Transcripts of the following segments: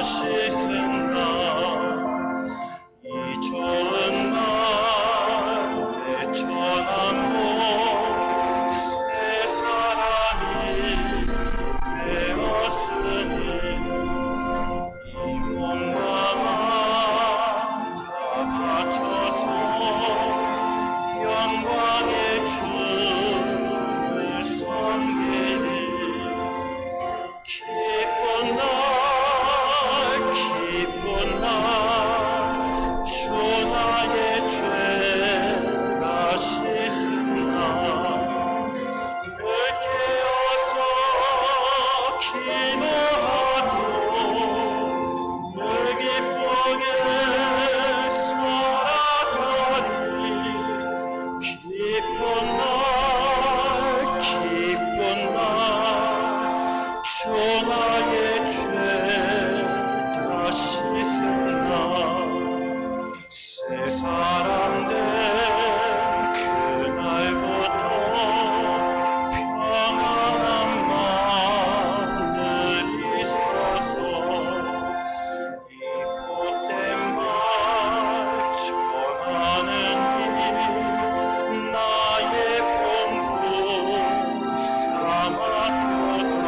씻은 날이 좋은 날 내 천한 몸 새 사람이 되었으니 이 몸과 다 바쳐서 영광의 주를 섬기리. 기쁜 날 주 나의 죄가 씻은 날 늦게 어서 기도하고 늘 기쁘게 살아가리. 기쁜 날 주 나의 죄 다 씻은 날 새 사람 된 그날부터 평안한 마음을 있어서 이 복된 말 전하는 일 나의 본분 삼았도다.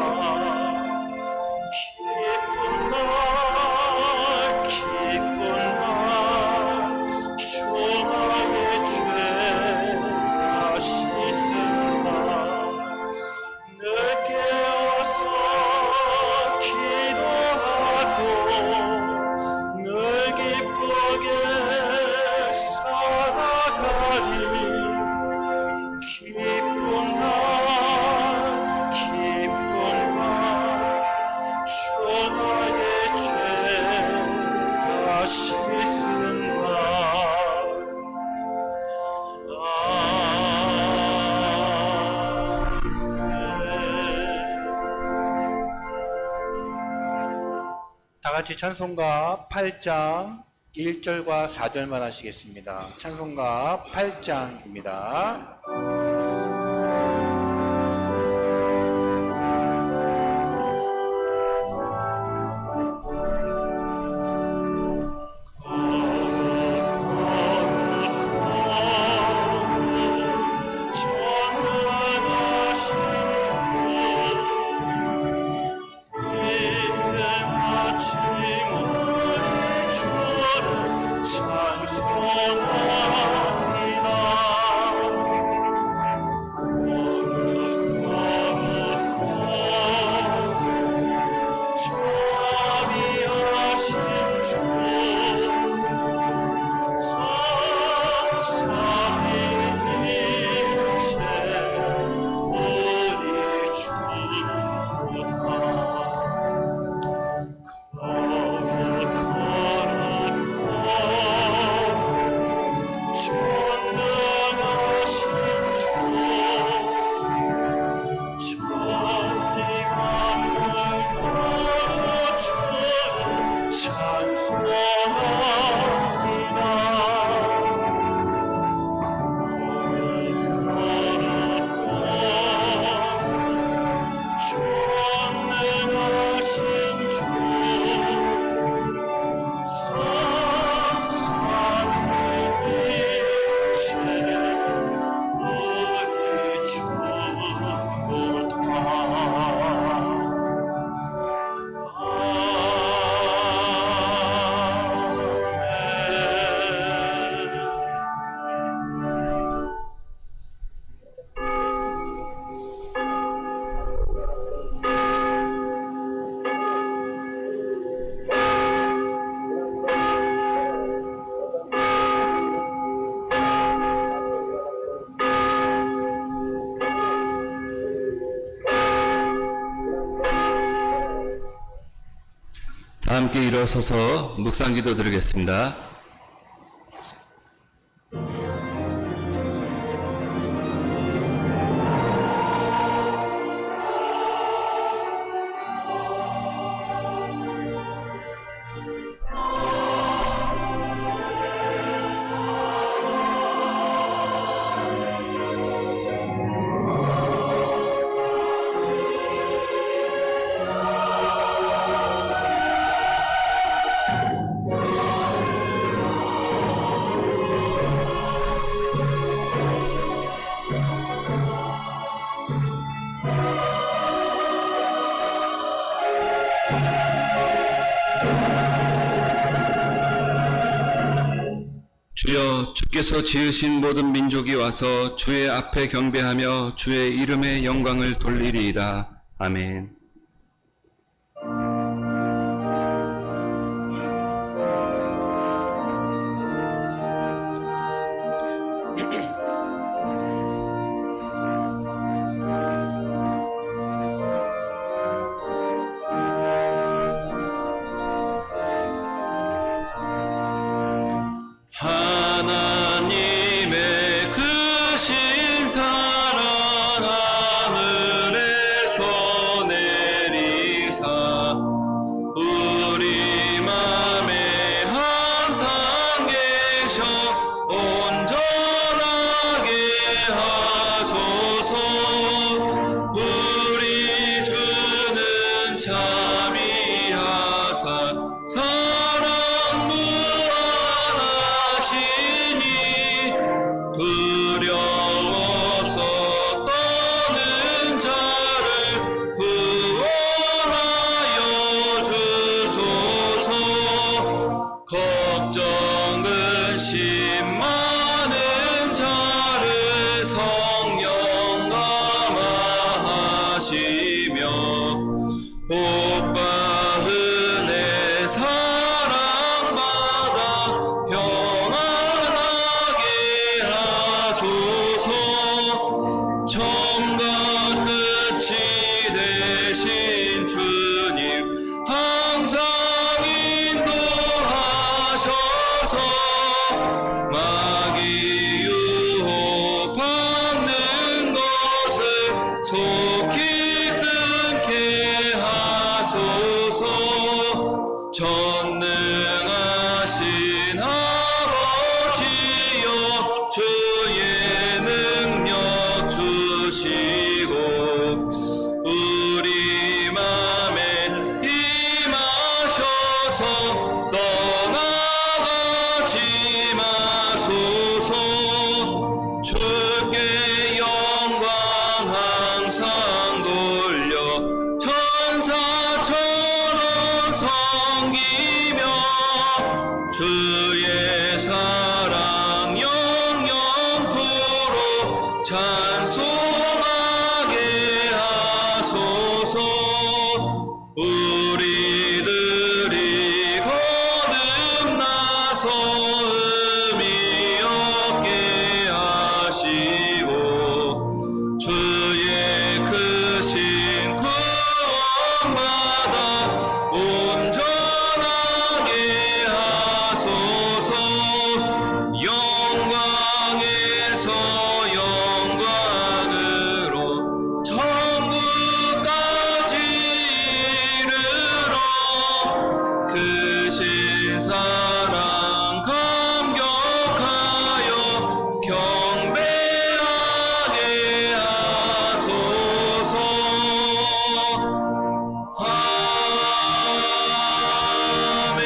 기쁜 날 주 나의 죄 다 씻은 날 늦게 어서 기도하고 늘 기쁘게 살아가리. 기쁜 날 주 나의 죄가 씻은 날. 다 같이 찬송가 8장 1절과 4절만 하시겠습니다. 찬송가 8장입니다. 다 함께 일어서서 묵상기도 드리겠습니다. 주여, 주께서 지으신 모든 민족이 와서 주의 앞에 경배하며 주의 이름의 영광을 돌리리이다. 아멘. 하나님의 크신 사랑 하늘에서 내리사 우리 맘에 항상 계셔 온전하게 하소서. 우리 주는 자비하사 사랑 무한하시니 두려워서 떠는 자를 구원하여 주소서. 걱정 근심 많은 자를 성령 감화하시며 복과 은혜 사랑받아 평안하게 하소서. 처음과 끝이 되신 주님 항상 인도하셔서 마귀 유혹 받는 것을 속히 끊게 하소서. 전능하신 아버지여 주의 능력 주시고 우리 맘에 임하셔서 떠나가지 마소서. 주께 영광 항상 돌려 천사처럼 섬기며 주의 사랑 영영토록 찬송하게 하소서. 우리들이 거듭나서 의미 없게 하시고 주의 크신 구원받아 온전하게 하소서. 영광에서 영광으로 천국까지 이르러 크신 사랑 감격하여 경배하게 하소서. 아멘.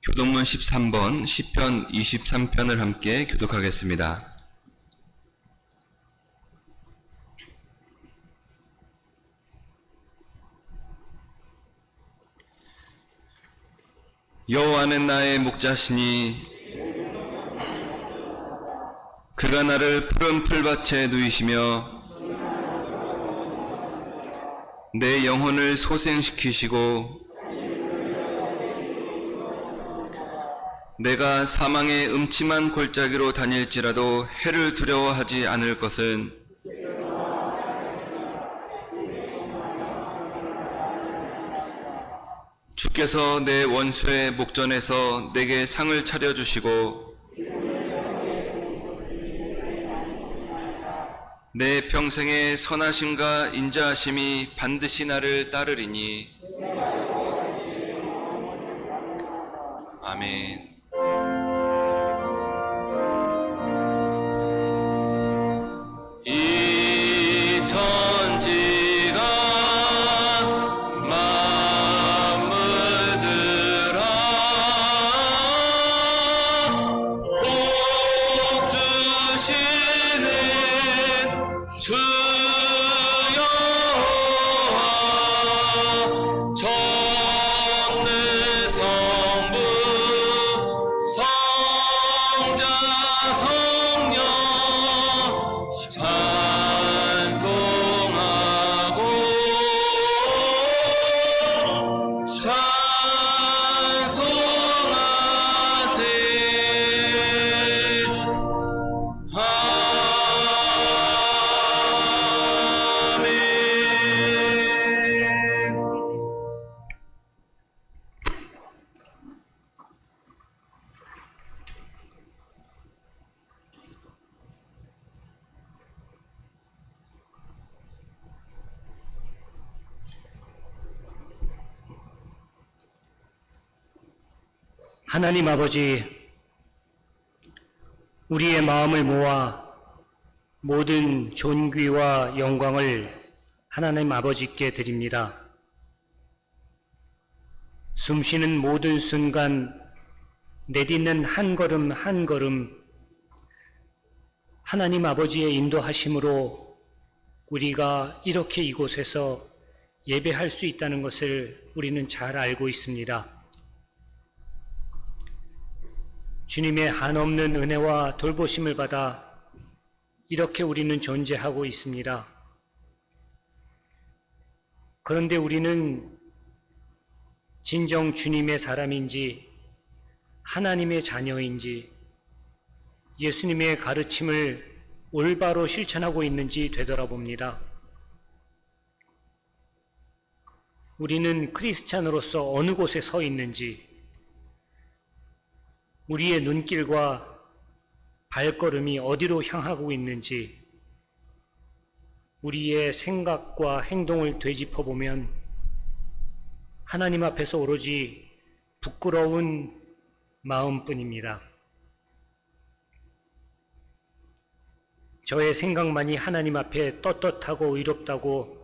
교동문 13번 시편 23편을 함께 교독하겠습니다. 여호와는 나의 목자시니 그가 나를 푸른 풀밭에 누이시며 내 영혼을 소생시키시고 내가 사망의 음침한 골짜기로 다닐지라도 해를 두려워하지 않을 것은 주께서 내 원수의 목전에서 내게 상을 차려주시고 내 평생의 선하심과 인자하심이 반드시 나를 따르리니. 아멘. 이 천지가 만물들아 복 주시는 주여 하나님 아버지, 우리의 마음을 모아 모든 존귀와 영광을 하나님 아버지께 드립니다. 숨쉬는 모든 순간, 내딛는 한 걸음 한 걸음 하나님 아버지의 인도하심으로 우리가 이렇게 이곳에서 예배할 수 있다는 것을 우리는 잘 알고 있습니다. 주님의 한없는 은혜와 돌보심을 받아 이렇게 우리는 존재하고 있습니다. 그런데 우리는 진정 주님의 사람인지 하나님의 자녀인지 예수님의 가르침을 올바로 실천하고 있는지 되돌아봅니다. 우리는 크리스찬으로서 어느 곳에 서 있는지, 우리의 눈길과 발걸음이 어디로 향하고 있는지, 우리의 생각과 행동을 되짚어보면 하나님 앞에서 오로지 부끄러운 마음뿐입니다. 저의 생각만이 하나님 앞에 떳떳하고 의롭다고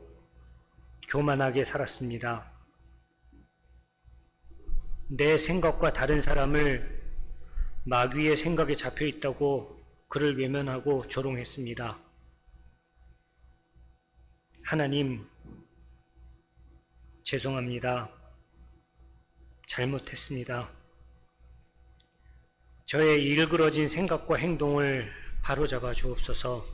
교만하게 살았습니다. 내 생각과 다른 사람을 마귀의 생각에 잡혀 있다고 그를 외면하고 조롱했습니다. 하나님, 죄송합니다. 잘못했습니다. 저의 일그러진 생각과 행동을 바로잡아 주옵소서.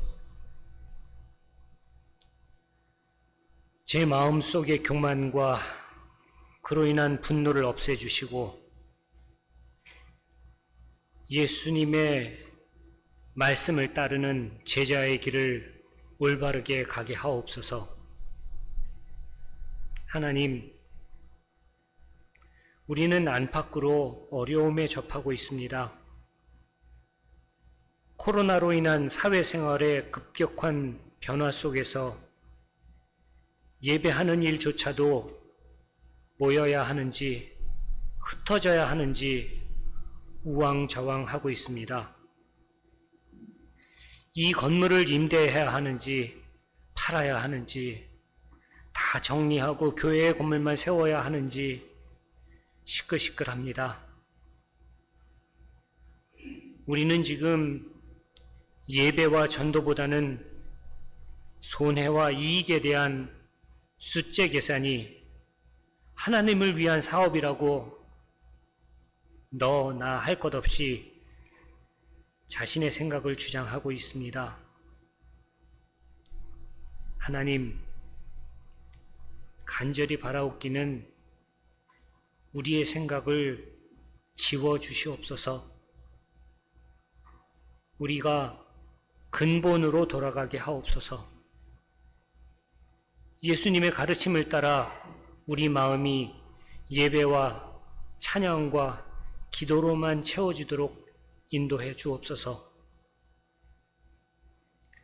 제 마음 속의 교만과 그로 인한 분노를 없애주시고 예수님의 말씀을 따르는 제자의 길을 올바르게 가게 하옵소서. 하나님, 우리는 안팎으로 어려움에 접하고 있습니다. 코로나로 인한 사회생활의 급격한 변화 속에서 예배하는 일조차도 모여야 하는지 흩어져야 하는지 우왕좌왕하고 있습니다. 이 건물을 임대해야 하는지 팔아야 하는지 다 정리하고 교회의 건물만 세워야 하는지 시끌시끌합니다. 우리는 지금 예배와 전도보다는 손해와 이익에 대한 숫제 계산이 하나님을 위한 사업이라고 너, 나 할 것 없이 자신의 생각을 주장하고 있습니다. 하나님, 간절히 바라옵기는 우리의 생각을 지워주시옵소서. 우리가 근본으로 돌아가게 하옵소서. 예수님의 가르침을 따라 우리 마음이 예배와 찬양과 기도로만 채워지도록 인도해 주옵소서.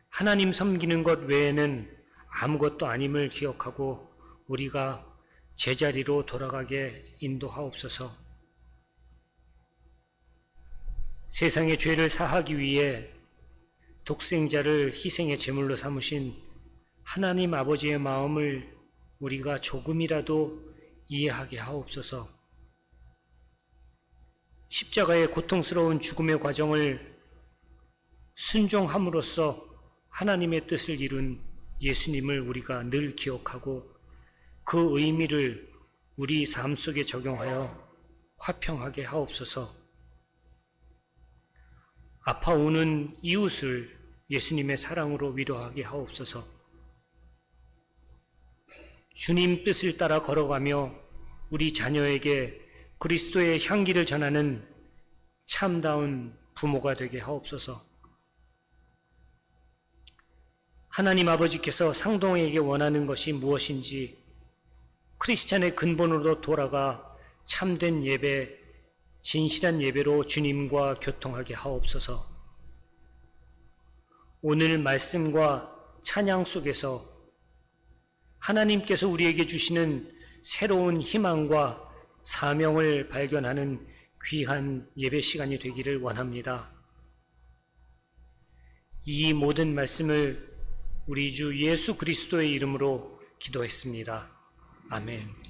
하나님 섬기는 것 외에는 아무것도 아님을 기억하고 우리가 제자리로 돌아가게 인도하옵소서. 세상의 죄를 사하기 위해 독생자를 희생의 제물로 삼으신 하나님 아버지의 마음을 우리가 조금이라도 이해하게 하옵소서. 십자가의 고통스러운 죽음의 과정을 순종함으로써 하나님의 뜻을 이룬 예수님을 우리가 늘 기억하고 그 의미를 우리 삶 속에 적용하여 화평하게 하옵소서. 아파오는 이웃을 예수님의 사랑으로 위로하게 하옵소서. 주님 뜻을 따라 걸어가며 우리 자녀에게 그리스도의 향기를 전하는 참다운 부모가 되게 하옵소서. 하나님 아버지께서 상동에게 원하는 것이 무엇인지 크리스찬의 근본으로 돌아가 참된 예배, 진실한 예배로 주님과 교통하게 하옵소서. 오늘 말씀과 찬양 속에서 하나님께서 우리에게 주시는 새로운 희망과 사명을 발견하는 귀한 예배 시간이 되기를 원합니다. 이 모든 말씀을 우리 주 예수 그리스도의 이름으로 기도했습니다. 아멘.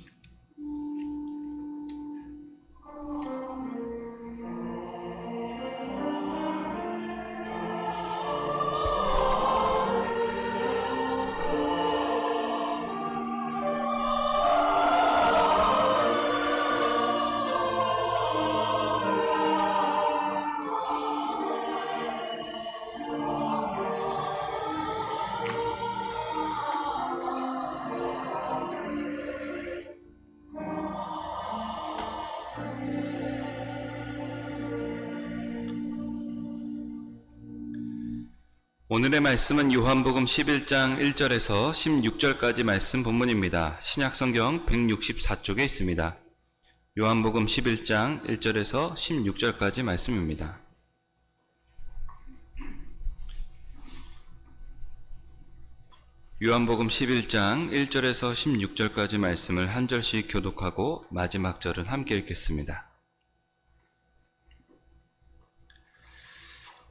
오늘의 말씀은 요한복음 11장 1절에서 16절까지 말씀 본문입니다. 신약성경 164쪽에 있습니다. 요한복음 11장 1절에서 16절까지 말씀입니다. 요한복음 11장 1절에서 16절까지 말씀을 한 절씩 교독하고 마지막 절은 함께 읽겠습니다.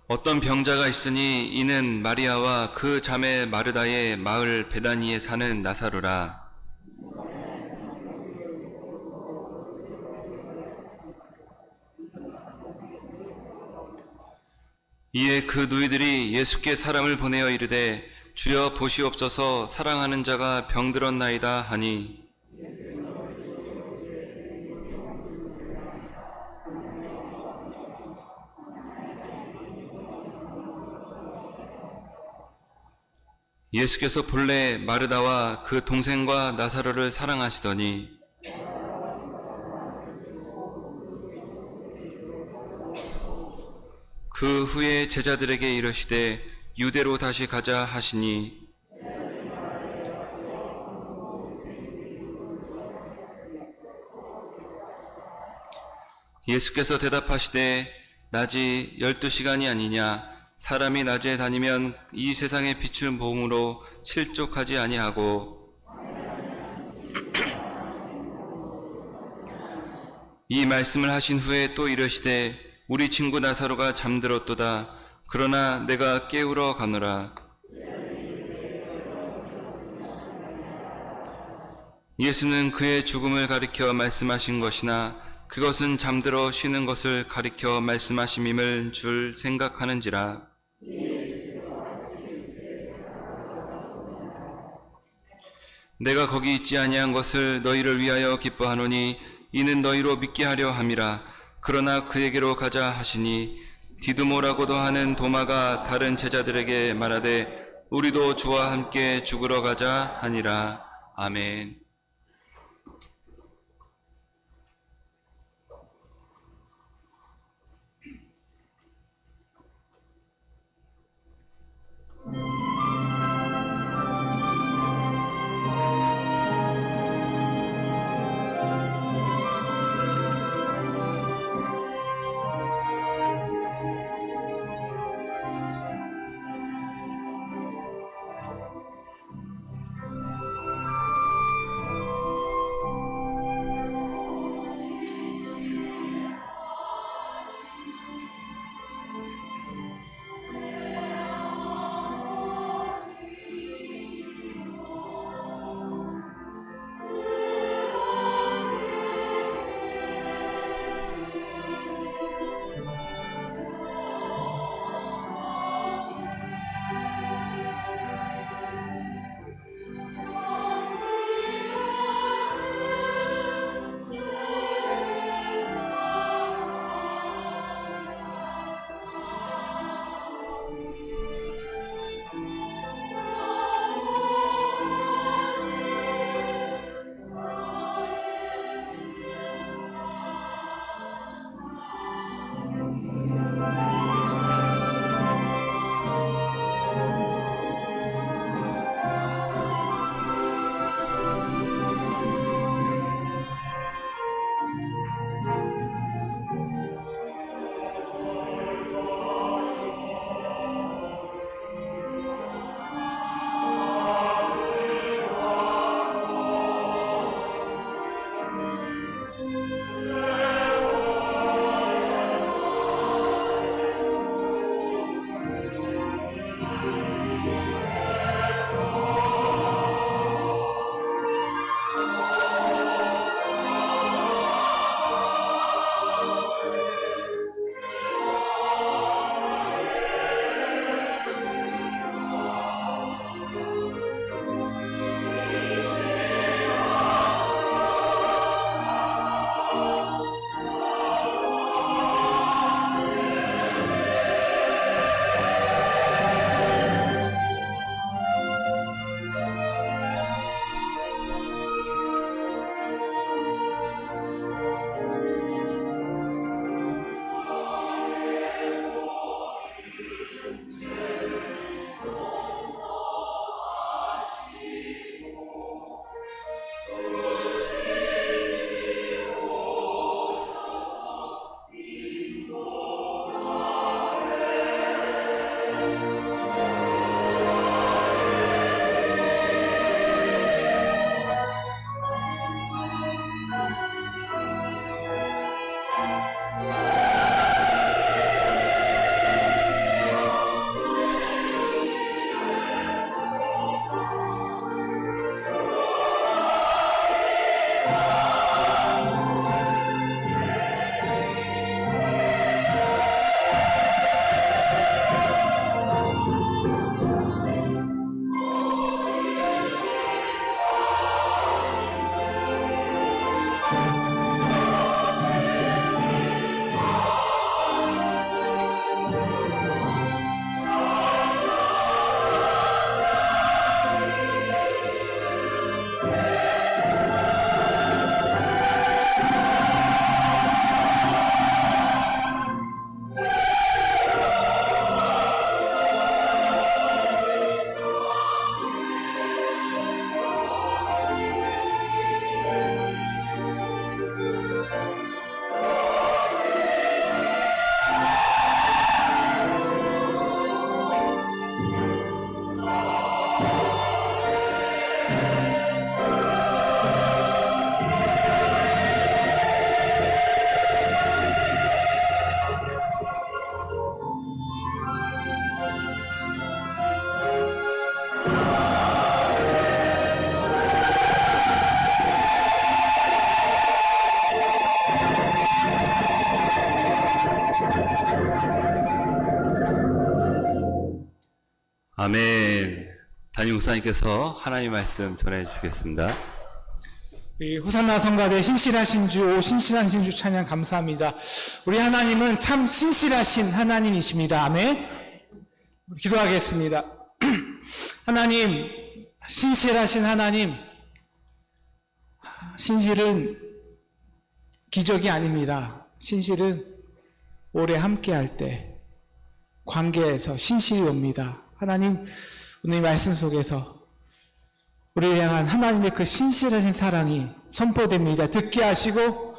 어떤 병자가 있으니 이는 마리아와 그 자매 마르다의 마을 베다니에 사는 나사로라. 이에 그 누이들이 예수께 사람을 보내어 이르되 주여 보시옵소서 사랑하는 자가 병들었나이다 하니 예수께서 본래 마르다와 그 동생과 나사로를 사랑하시더니 그 후에 제자들에게 이르시되 유대로 다시 가자 하시니 예수께서 대답하시되 낮이 12시간이 아니냐 사람이 낮에 다니면 이 세상의 빛을 몸으로 실족하지 아니하고 이 말씀을 하신 후에 또 이르시되 우리 친구 나사로가 잠들었도다. 그러나 내가 깨우러 가노라. 예수는 그의 죽음을 가리켜 말씀하신 것이나 그것은 잠들어 쉬는 것을 가리켜 말씀하심임을 줄 생각하는지라. 내가 거기 있지 아니한 것을 너희를 위하여 기뻐하노니 이는 너희로 믿게 하려 함이라. 그러나 그에게로 가자 하시니 디두모라고도 하는 도마가 다른 제자들에게 말하되 우리도 주와 함께 죽으러 가자 하니라. 아멘. 목사님께서 하나님 말씀 전해 주시겠습니다. 우리 호산나 성가대 신실하신 주, 오 신실하신 주 찬양 감사합니다. 우리 하나님은 참 신실하신 하나님이십니다. 아멘. 기도하겠습니다. 하나님, 신실하신 하나님, 신실은 기적이 아닙니다. 신실은 오래 함께할 때 관계에서 신실이 옵니다. 하나님, 오늘 이 말씀 속에서 우리를 향한 하나님의 그 신실하신 사랑이 선포됩니다. 듣게 하시고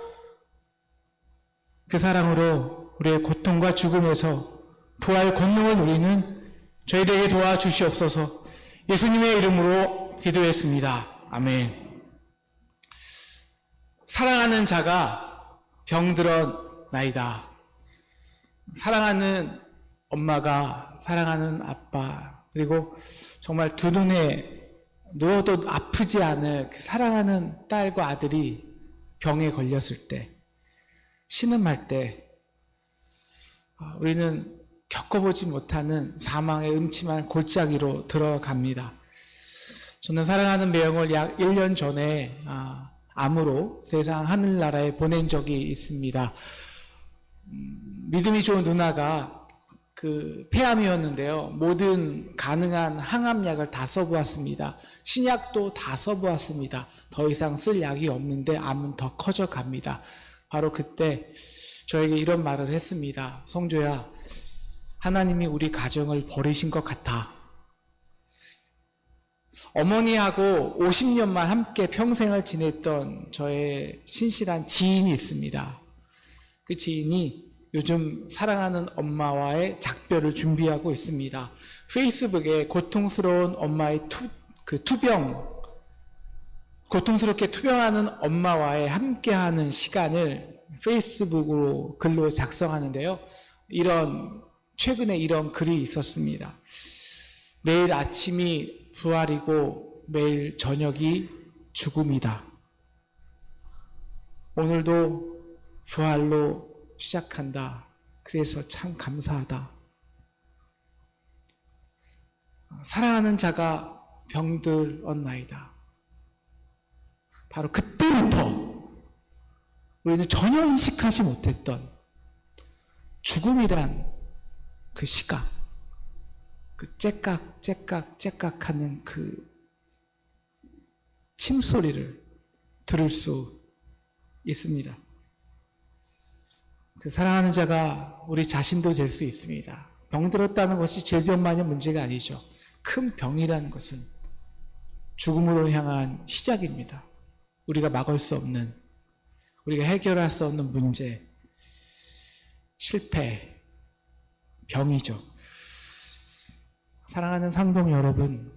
그 사랑으로 우리의 고통과 죽음에서 부활 권능을 누리는 저희들에게 도와주시옵소서. 예수님의 이름으로 기도했습니다. 아멘. 사랑하는 자가 병들었나이다. 사랑하는 엄마가, 사랑하는 아빠, 그리고 정말 두 눈에 누워도 아프지 않을 그 사랑하는 딸과 아들이 병에 걸렸을 때, 신음할 때, 우리는 겪어보지 못하는 사망의 음침한 골짜기로 들어갑니다. 저는 사랑하는 매형을 약 1년 전에 암으로 세상 하늘나라에 보낸 적이 있습니다. 믿음이 좋은 누나가 그 폐암이었는데요. 모든 가능한 항암약을 다 써보았습니다. 신약도 다 써보았습니다. 더 이상 쓸 약이 없는데 암은 더 커져갑니다. 바로 그때 저에게 이런 말을 했습니다. 성조야, 하나님이 우리 가정을 버리신 것 같아. 어머니하고 50년만 함께 평생을 지냈던 저의 신실한 지인이 있습니다. 그 지인이 요즘 사랑하는 엄마와의 작별을 준비하고 있습니다. 페이스북에 고통스러운 엄마의 고통스럽게 투병하는 엄마와의 함께하는 시간을 페이스북으로 글로 작성하는데요. 최근에 이런 글이 있었습니다. 매일 아침이 부활이고 매일 저녁이 죽음이다. 오늘도 부활로 시작한다. 그래서 참 감사하다. 사랑하는 자가 병들었나이다. 바로 그때부터 우리는 전혀 인식하지 못했던 죽음이란 그 시각, 그 째깍 하는 그 침소리를 들을 수 있습니다. 그 사랑하는 자가 우리 자신도 될 수 있습니다. 병들었다는 것이 질병만의 문제가 아니죠. 큰 병이라는 것은 죽음으로 향한 시작입니다. 우리가 막을 수 없는, 우리가 해결할 수 없는 문제, 실패, 병이죠. 사랑하는 상동 여러분,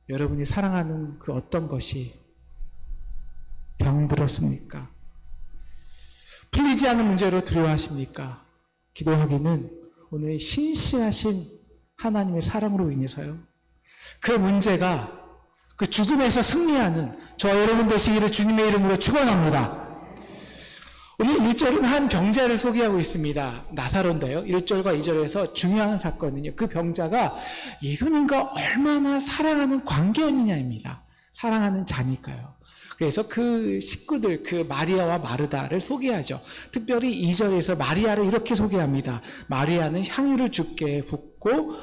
여러분이 사랑하는 그 어떤 것이 병들었습니까? 풀리지 않는 문제로 두려워하십니까? 기도하기는 오늘 신실하신 하나님의 사랑으로 인해서요. 그 문제가 그 죽음에서 승리하는 저와 여러분 되시기를 주님의 이름으로 축원합니다. 오늘 1절은 한 병자를 소개하고 있습니다. 나사로인데요. 1절과 2절에서 중요한 사건은요. 그 병자가 예수님과 얼마나 사랑하는 관계였느냐입니다. 사랑하는 자니까요. 그래서 그 식구들, 그 마리아와 마르다를 소개하죠. 특별히 2절에서 마리아를 이렇게 소개합니다. 마리아는 향유를 주께 붓고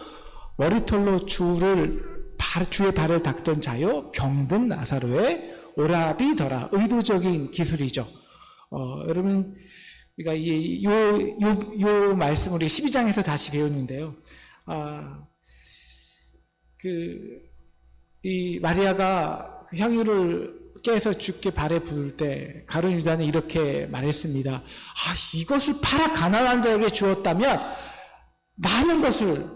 머리털로 주의 발을 닦던 자요, 병든 나사로의 오라비더라. 의도적인 기술이죠. 여러분, 우리가 요 말씀 우리 12장에서 다시 배우는데요. 이 마리아가 향유를 깨서 주께 발에 부을 때 가룟 유다는 이렇게 말했습니다. 이것을 팔아 가난한 자에게 주었다면 많은 것을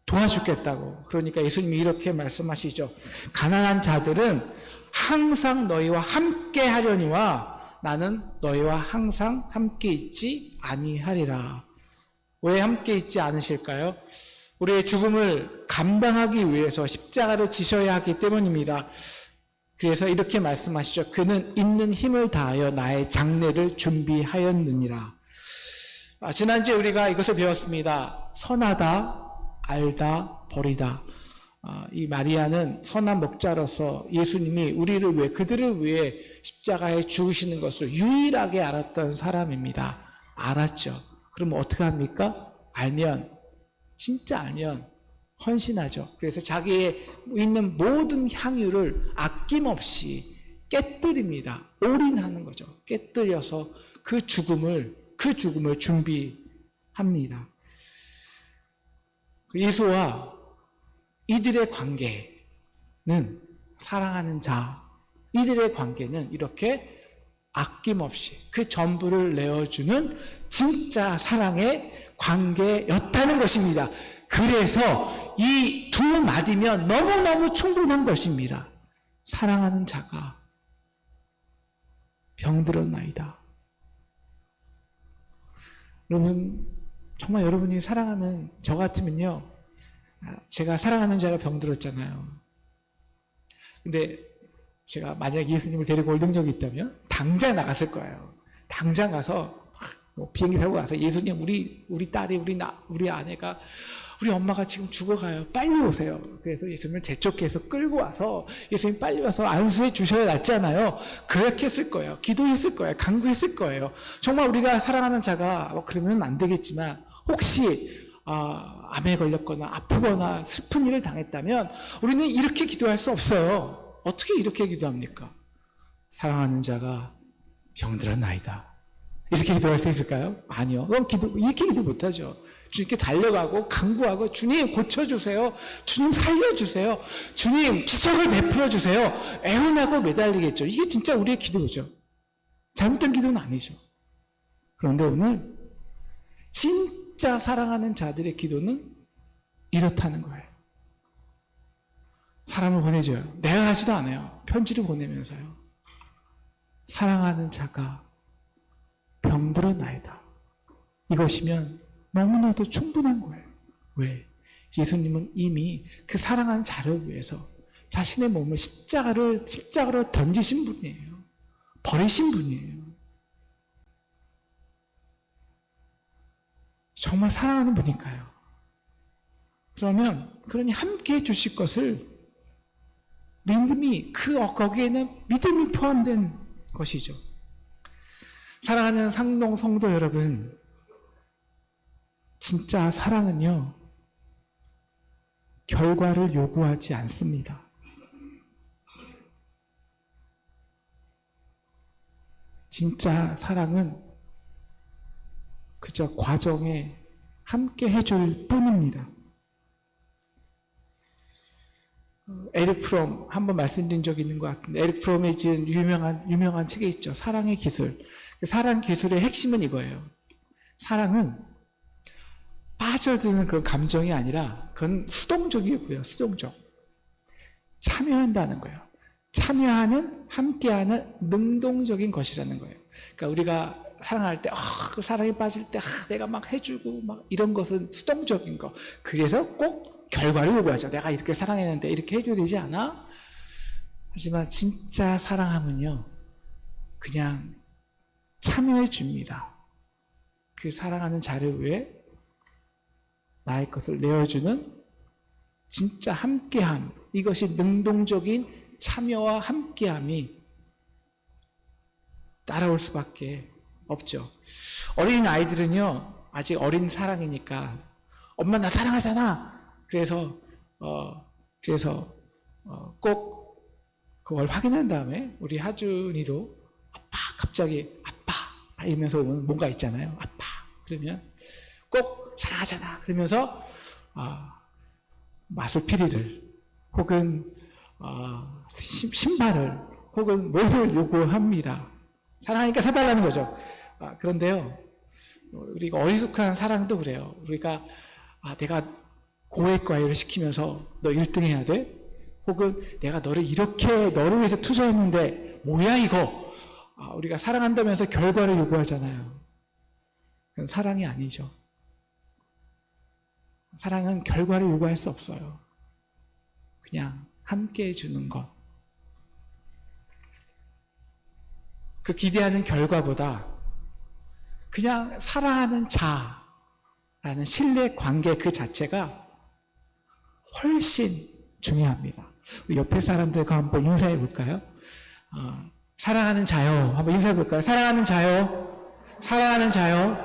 도와주겠다고. 그러니까 예수님이 이렇게 말씀하시죠. 가난한 자들은 항상 너희와 함께 하려니와 나는 너희와 항상 함께 있지 아니하리라. 왜 함께 있지 않으실까요? 우리의 죽음을 감당하기 위해서 십자가를 지셔야 하기 때문입니다. 그래서 이렇게 말씀하시죠. 그는 있는 힘을 다하여 나의 장례를 준비하였느니라. 지난주에 우리가 이것을 배웠습니다. 선하다, 알다, 버리다. 이 마리아는 선한 목자로서 예수님이 우리를 위해, 그들을 위해 십자가에 죽으시는 것을 유일하게 알았던 사람입니다. 알았죠. 그럼 어떻게 합니까? 알면, 진짜 알면 헌신하죠. 그래서 자기의 있는 모든 향유를 아낌없이 깨뜨립니다. 올인하는 거죠. 깨뜨려서 그 죽음을 준비합니다. 예수와 이들의 관계는, 사랑하는 자, 이들의 관계는 이렇게 아낌없이 그 전부를 내어주는 진짜 사랑의 관계였다는 것입니다. 그래서 이 두 마디면 너무너무 충분한 것입니다. 사랑하는 자가 병들었나이다. 여러분, 정말 여러분이 사랑하는 저 같으면요, 제가 사랑하는 자가 병들었잖아요. 근데 제가 만약 예수님을 데리고 올 능력이 있다면 당장 나갔을 거예요. 당장 가서 비행기 타고 가서, 예수님, 우리 딸이, 우리 아내가, 우리 엄마가 지금 죽어가요. 빨리 오세요. 그래서 예수님을 재촉해서 끌고 와서, 예수님 빨리 와서 안수해 주셔야 낫잖아요. 그렇게 했을 거예요. 기도했을 거예요. 간구했을 거예요. 정말 우리가 사랑하는 자가 그러면 안 되겠지만, 혹시 암에 걸렸거나 아프거나 슬픈 일을 당했다면 우리는 이렇게 기도할 수 없어요. 어떻게 이렇게 기도합니까? 사랑하는 자가 병들었나이다. 이렇게 기도할 수 있을까요? 아니요. 그럼 이렇게 기도 못하죠. 주님께 달려가고 간구하고, 주님 고쳐주세요. 주님 살려주세요. 주님 기적을 베풀어주세요. 애원하고 매달리겠죠. 이게 진짜 우리의 기도죠. 잘못된 기도는 아니죠. 그런데 오늘 진짜 사랑하는 자들의 기도는 이렇다는 거예요. 사람을 보내줘요. 내가 하지도 않아요. 편지를 보내면서요. 사랑하는 자가 병들었나이다. 이것이면 너무나도 충분한 거예요. 왜? 예수님은 이미 그 사랑하는 자를 위해서 자신의 몸을 십자가로 던지신 분이에요. 버리신 분이에요. 정말 사랑하는 분이니까요. 그러니 함께 해주실 것을 거기에는 믿음이 포함된 것이죠. 사랑하는 상동 성도 여러분, 진짜 사랑은요, 결과를 요구하지 않습니다. 진짜 사랑은 그저 과정에 함께 해줄 뿐입니다. 에릭 프롬, 한번 말씀드린 적이 있는 것 같은데, 에릭 프롬이 지은 유명한 책이 있죠. 사랑의 기술. 사랑 기술의 핵심은 이거예요. 사랑은 빠져드는 그 감정이 아니라, 그건 수동적이고요. 수동적. 참여한다는 거예요. 참여하는, 함께하는 능동적인 것이라는 거예요. 그러니까 우리가 사랑할 때, 그 사랑에 빠질 때, 내가 막 해주고, 막 이런 것은 수동적인 거. 그래서 꼭 결과를 요구하죠. 내가 이렇게 사랑했는데 이렇게 해줘야 되지 않아? 하지만 진짜 사랑하면요, 그냥 참여해 줍니다. 그 사랑하는 자를 위해 나의 것을 내어주는 진짜 함께함, 이것이 능동적인 참여와 함께함이 따라올 수밖에 없죠. 어린 아이들은요, 아직 어린 사랑이니까, 엄마 나 사랑하잖아. 그래서 꼭 그걸 확인한 다음에, 우리 하준이도 갑자기 아빠 이러면서 오면 뭔가 있잖아요. 아빠 그러면 꼭 사랑하잖아 그러면서 마술피리를 혹은 신발을 혹은 못을 요구합니다. 사랑하니까 사달라는 거죠. 그런데요, 우리가 어리숙한 사랑도 그래요. 우리가 내가 고액과외를 시키면서 너 1등 해야 돼? 혹은 내가 너를 위해서 투자했는데 뭐야 이거? 우리가 사랑한다면서 결과를 요구하잖아요. 그건 사랑이 아니죠. 사랑은 결과를 요구할 수 없어요. 그냥 함께 해주는 것. 그 기대하는 결과보다 그냥 사랑하는 자라는 신뢰 관계 그 자체가 훨씬 중요합니다. 우리 옆에 사람들과 한번 인사해 볼까요? 사랑하는 자요. 한번 인사해 볼까요? 사랑하는 자요. 사랑하는 자요.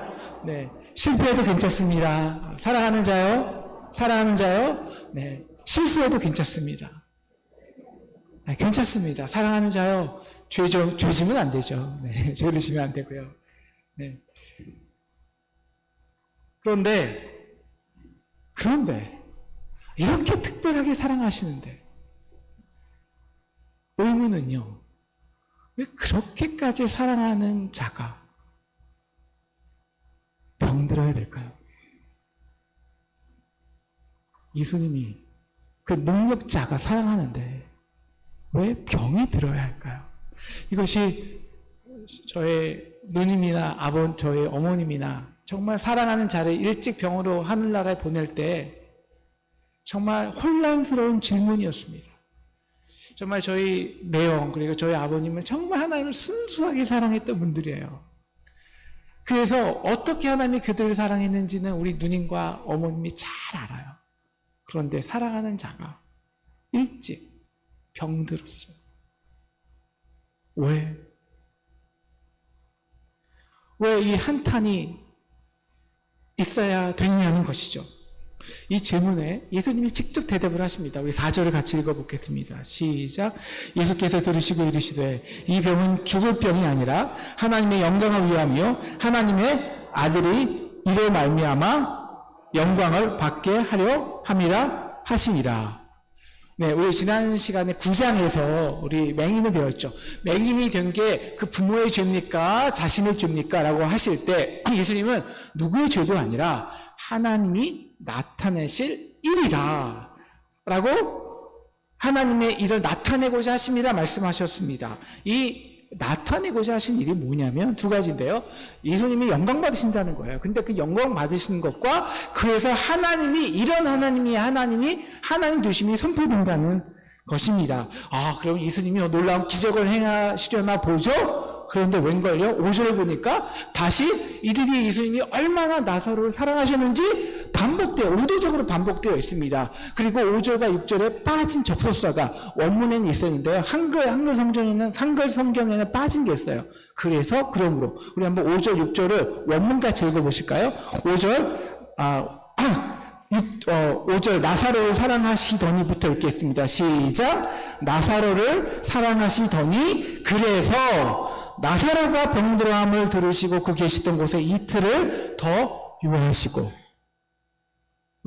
네. 실패해도 괜찮습니다. 사랑하는 자요. 사랑하는 자요. 네. 실수해도 괜찮습니다. 네, 괜찮습니다. 사랑하는 자요. 죄 지면 안 되죠. 네. 죄를 지면 안 되고요. 네. 그런데 이렇게 특별하게 사랑하시는데 의문은요, 왜 그렇게까지 사랑하는 자가 병들어야 될까요? 예수님이 그 능력자가 사랑하는데 왜 병이 들어야 할까요? 이것이 저의 누님이나 저의 어머님이나 정말 사랑하는 자를 일찍 병으로 하늘나라에 보낼 때 정말 혼란스러운 질문이었습니다. 정말 저희 매형 그리고 저희 아버님은 정말 하나님을 순수하게 사랑했던 분들이에요. 그래서 어떻게 하나님이 그들을 사랑했는지는 우리 누님과 어머님이 잘 알아요. 그런데 사랑하는 자가 일찍 병들었어요. 왜 이 한탄이 있어야 되느냐는 것이죠. 이 질문에 예수님이 직접 대답을 하십니다. 우리 4절을 같이 읽어보겠습니다. 시작. 예수께서 들으시고 이르시되 이 병은 죽을 병이 아니라 하나님의 영광을 위함이요 하나님의 아들이 이로 말미암아 영광을 받게 하려 함이라 하시니라. 네, 우리 지난 시간에 9장에서 우리 맹인을 배웠죠. 맹인이 된 게 그 부모의 죄입니까? 자신의 죄입니까? 라고 하실 때 예수님은 누구의 죄도 아니라 하나님이 나타내실 일이다 라고 하나님의 일을 나타내고자 하심이라 말씀하셨습니다. 이 나타내고자 하신 일이 뭐냐면 두 가지인데요. 예수님이 영광 받으신다는 거예요. 근데 그 영광 받으시는 것과 그래서 하나님이 이런 하나님 되심이 선포된다는 것입니다. 그럼 예수님이 놀라운 기적을 행하시려나 보죠? 그런데 웬걸요? 5절 보니까 다시 이들이 예수님이 얼마나 나사로를 사랑하셨는지 반복되어, 의도적으로 반복되어 있습니다. 그리고 5절과 6절에 빠진 접속사가 원문에는 있었는데요. 한글 성경에는 빠진 게 있어요. 그러므로 우리 한번 5절, 6절을 원문같이 읽어보실까요? 5절 나사로를 사랑하시더니부터 읽겠습니다. 시작. 나사로를 사랑하시더니 그래서 나사로가 병들어함을 들으시고 그 계시던 곳에 이틀을 더 유하시고.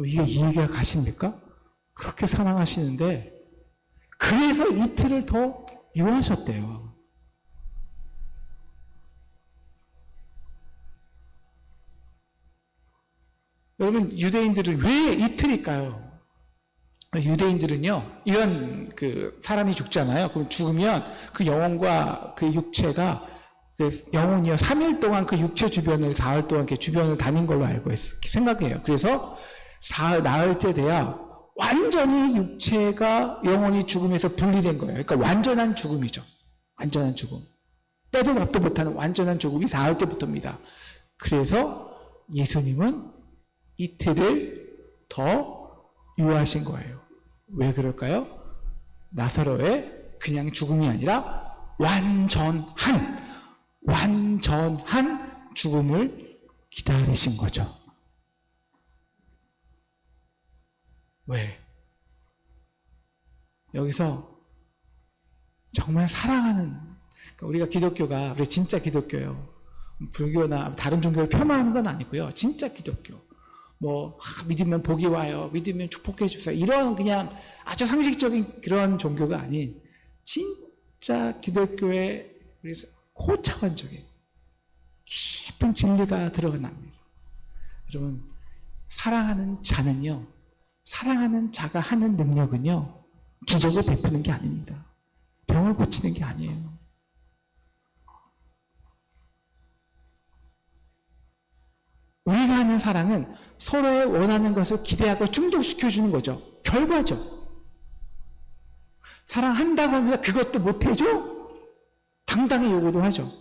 이게 이해가 가십니까? 그렇게 사랑하시는데 그래서 이틀을 더 유하셨대요. 여러분, 유대인들은 왜 이틀일까요? 유대인들은요, 이런 사람이 죽잖아요. 그럼 죽으면 그 영혼과 그 육체가, 영혼이요, 3일 동안 그 육체 주변을, 사흘 동안 이렇게 주변을 다닌 걸로 알고 있어요. 생각해요. 그래서 나흘째 돼야 완전히 육체가 영혼이 죽음에서 분리된 거예요. 그러니까 완전한 죽음이죠. 완전한 죽음. 때도 밥도 못하는 완전한 죽음이 사흘째부터입니다. 그래서 예수님은 이틀을 더 유하신 거예요. 왜 그럴까요? 나사로의 그냥 죽음이 아니라 완전한 죽음을 기다리신 거죠. 왜? 여기서 정말 사랑하는, 그러니까 우리가 기독교가, 우리 진짜 기독교예요. 불교나 다른 종교를 폄하하는 건 아니고요. 진짜 기독교. 믿으면 복이 와요. 믿으면 축복해 주세요. 이런 그냥 아주 상식적인 그런 종교가 아닌 진짜 기독교의 고차원적인 깊은 진리가 들어갑니다. 여러분, 사랑하는 자는요, 사랑하는 자가 하는 능력은요, 기적을 베푸는 게 아닙니다. 병을 고치는 게 아니에요. 우리가 하는 사랑은 서로의 원하는 것을 기대하고 충족시켜주는 거죠. 결과죠. 사랑한다고 하면 그것도 못해줘? 당당히 요구도 하죠.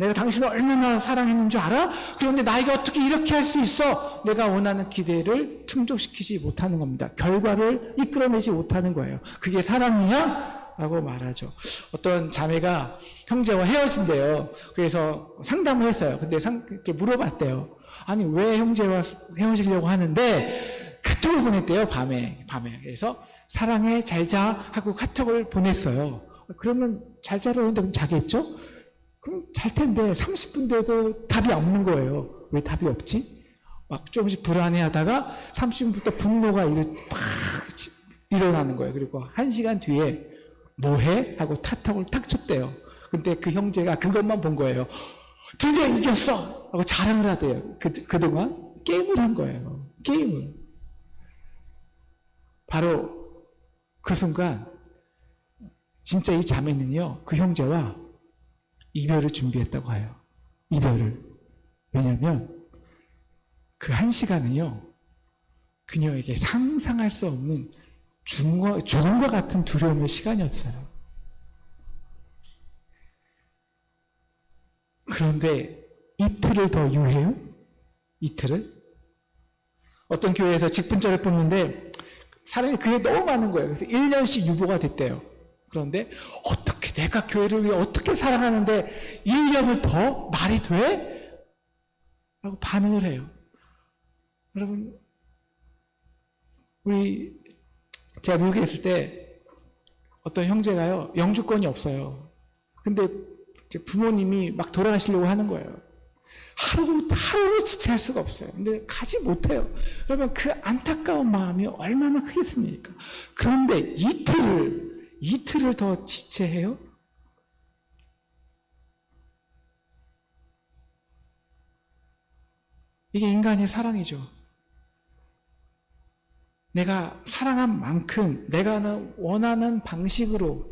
내가 당신을 얼마나 사랑했는 줄 알아? 그런데 나에게 어떻게 이렇게 할 수 있어? 내가 원하는 기대를 충족시키지 못하는 겁니다. 결과를 이끌어내지 못하는 거예요. 그게 사랑이냐? 라고 말하죠. 어떤 자매가 형제와 헤어진대요. 그래서 상담을 했어요. 근데 이렇게 물어봤대요. 아니, 왜 형제와 헤어지려고 하는데 카톡을 보냈대요. 밤에. 그래서 사랑해, 잘 자 하고 카톡을 보냈어요. 그러면 잘 자라고 했는데 그럼 자겠죠? 그럼 잘 텐데 30분 돼도 답이 없는 거예요. 왜 답이 없지? 막 조금씩 불안해하다가 30분부터 분노가 막 일어나는 거예요. 그리고 1시간 뒤에 뭐해? 하고 카톡을 탁 쳤대요. 근데 그 형제가 그것만 본 거예요. 드디어 이겼어! 하고 자랑을 하대요. 그동안 게임을 한 거예요. 게임을. 바로 그 순간 진짜 이 자매는요, 그 형제와 이별을 준비했다고 해요. 이별을. 왜냐하면 그 1시간은요, 그녀에게 상상할 수 없는 죽음과 같은 두려움의 시간이었어요. 그런데 이틀을 더 유해요? 이틀을? 어떤 교회에서 직분자를 뽑는데 사람이 그게 너무 많은 거예요. 그래서 1년씩 유보가 됐대요. 그런데 어떻게 내가 교회를 위해 어떻게 살아가는데 1년을 더 말이 돼? 라고 반응을 해요. 여러분, 제가 미국에 있을 때 어떤 형제가요, 영주권이 없어요. 근데 부모님이 막 돌아가시려고 하는 거예요. 하루 지체할 수가 없어요. 근데 가지 못해요. 그러면 그 안타까운 마음이 얼마나 크겠습니까? 그런데 이틀을 더 지체해요? 이게 인간의 사랑이죠. 내가 사랑한 만큼 내가 원하는 방식으로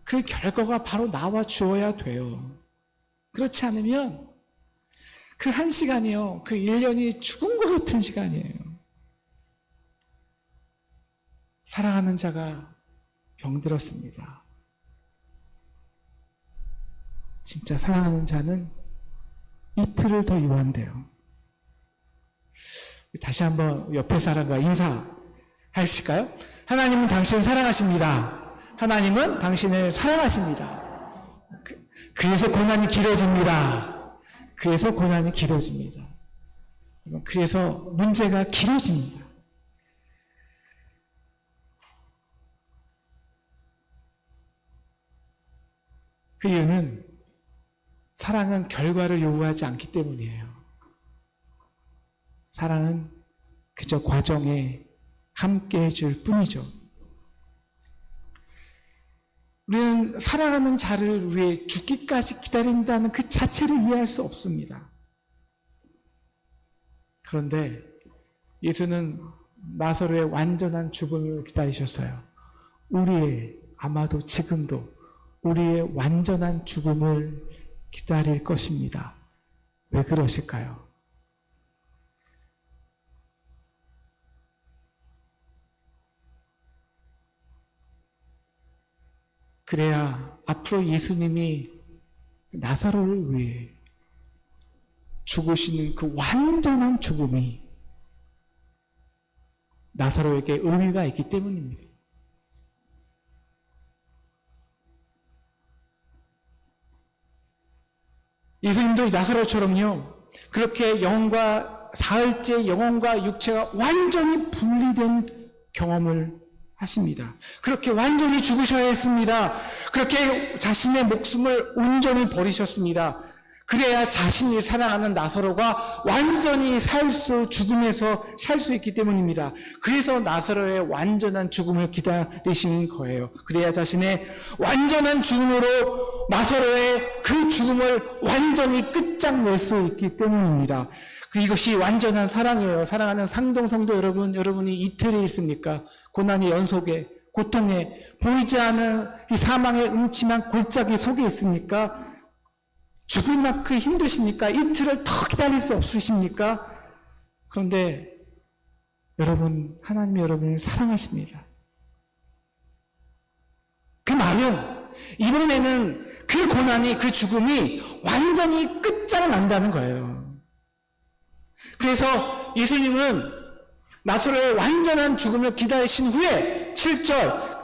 그 결과가 바로 나와 주어야 돼요. 그렇지 않으면 그 1시간이요, 그 1년이 죽음과 같은 시간이에요. 사랑하는 자가 병들었습니다. 진짜 사랑하는 자는 이틀을 더 유한대요. 다시 한번 옆에 사람과 인사하실까요? 하나님은 당신을 사랑하십니다. 하나님은 당신을 사랑하십니다. 그래서 고난이 길어집니다. 그래서 고난이 길어집니다. 그래서 문제가 길어집니다. 그 이유는 사랑은 결과를 요구하지 않기 때문이에요. 사랑은 그저 과정에 함께 해줄 뿐이죠. 우리는 사랑하는 자를 위해 죽기까지 기다린다는 그 자체를 이해할 수 없습니다. 그런데 예수는 나사로의 완전한 죽음을 기다리셨어요. 아마도 지금도 우리의 완전한 죽음을 기다릴 것입니다. 왜 그러실까요? 그래야 앞으로 예수님이 나사로를 위해 죽으시는 그 완전한 죽음이 나사로에게 의미가 있기 때문입니다. 예수님도 나사로처럼요, 그렇게 사흘째 영혼과 육체가 완전히 분리된 경험을 하십니다. 그렇게 완전히 죽으셔야 했습니다. 그렇게 자신의 목숨을 온전히 버리셨습니다. 그래야 자신이 사랑하는 나사로가 완전히 죽음에서 살 수 있기 때문입니다. 그래서 나사로의 완전한 죽음을 기다리시는 거예요. 그래야 자신의 완전한 죽음으로 나사로의 그 죽음을 완전히 끝장낼 수 있기 때문입니다. 이것이 완전한 사랑이에요. 사랑하는 상동 성도 여러분, 여러분이 이틀에 있습니까? 고난의 연속에, 고통에, 보이지 않은 이 사망의 음침한 골짜기 속에 있습니까? 죽을 만큼 힘드십니까? 이틀을 더 기다릴 수 없으십니까? 그런데 하나님이 여러분을 사랑하십니다. 그 말은 이번에는 그 고난이, 그 죽음이 완전히 끝장을 난다는 거예요. 그래서 예수님은 나사로의 완전한 죽음을 기다리신 후에 7절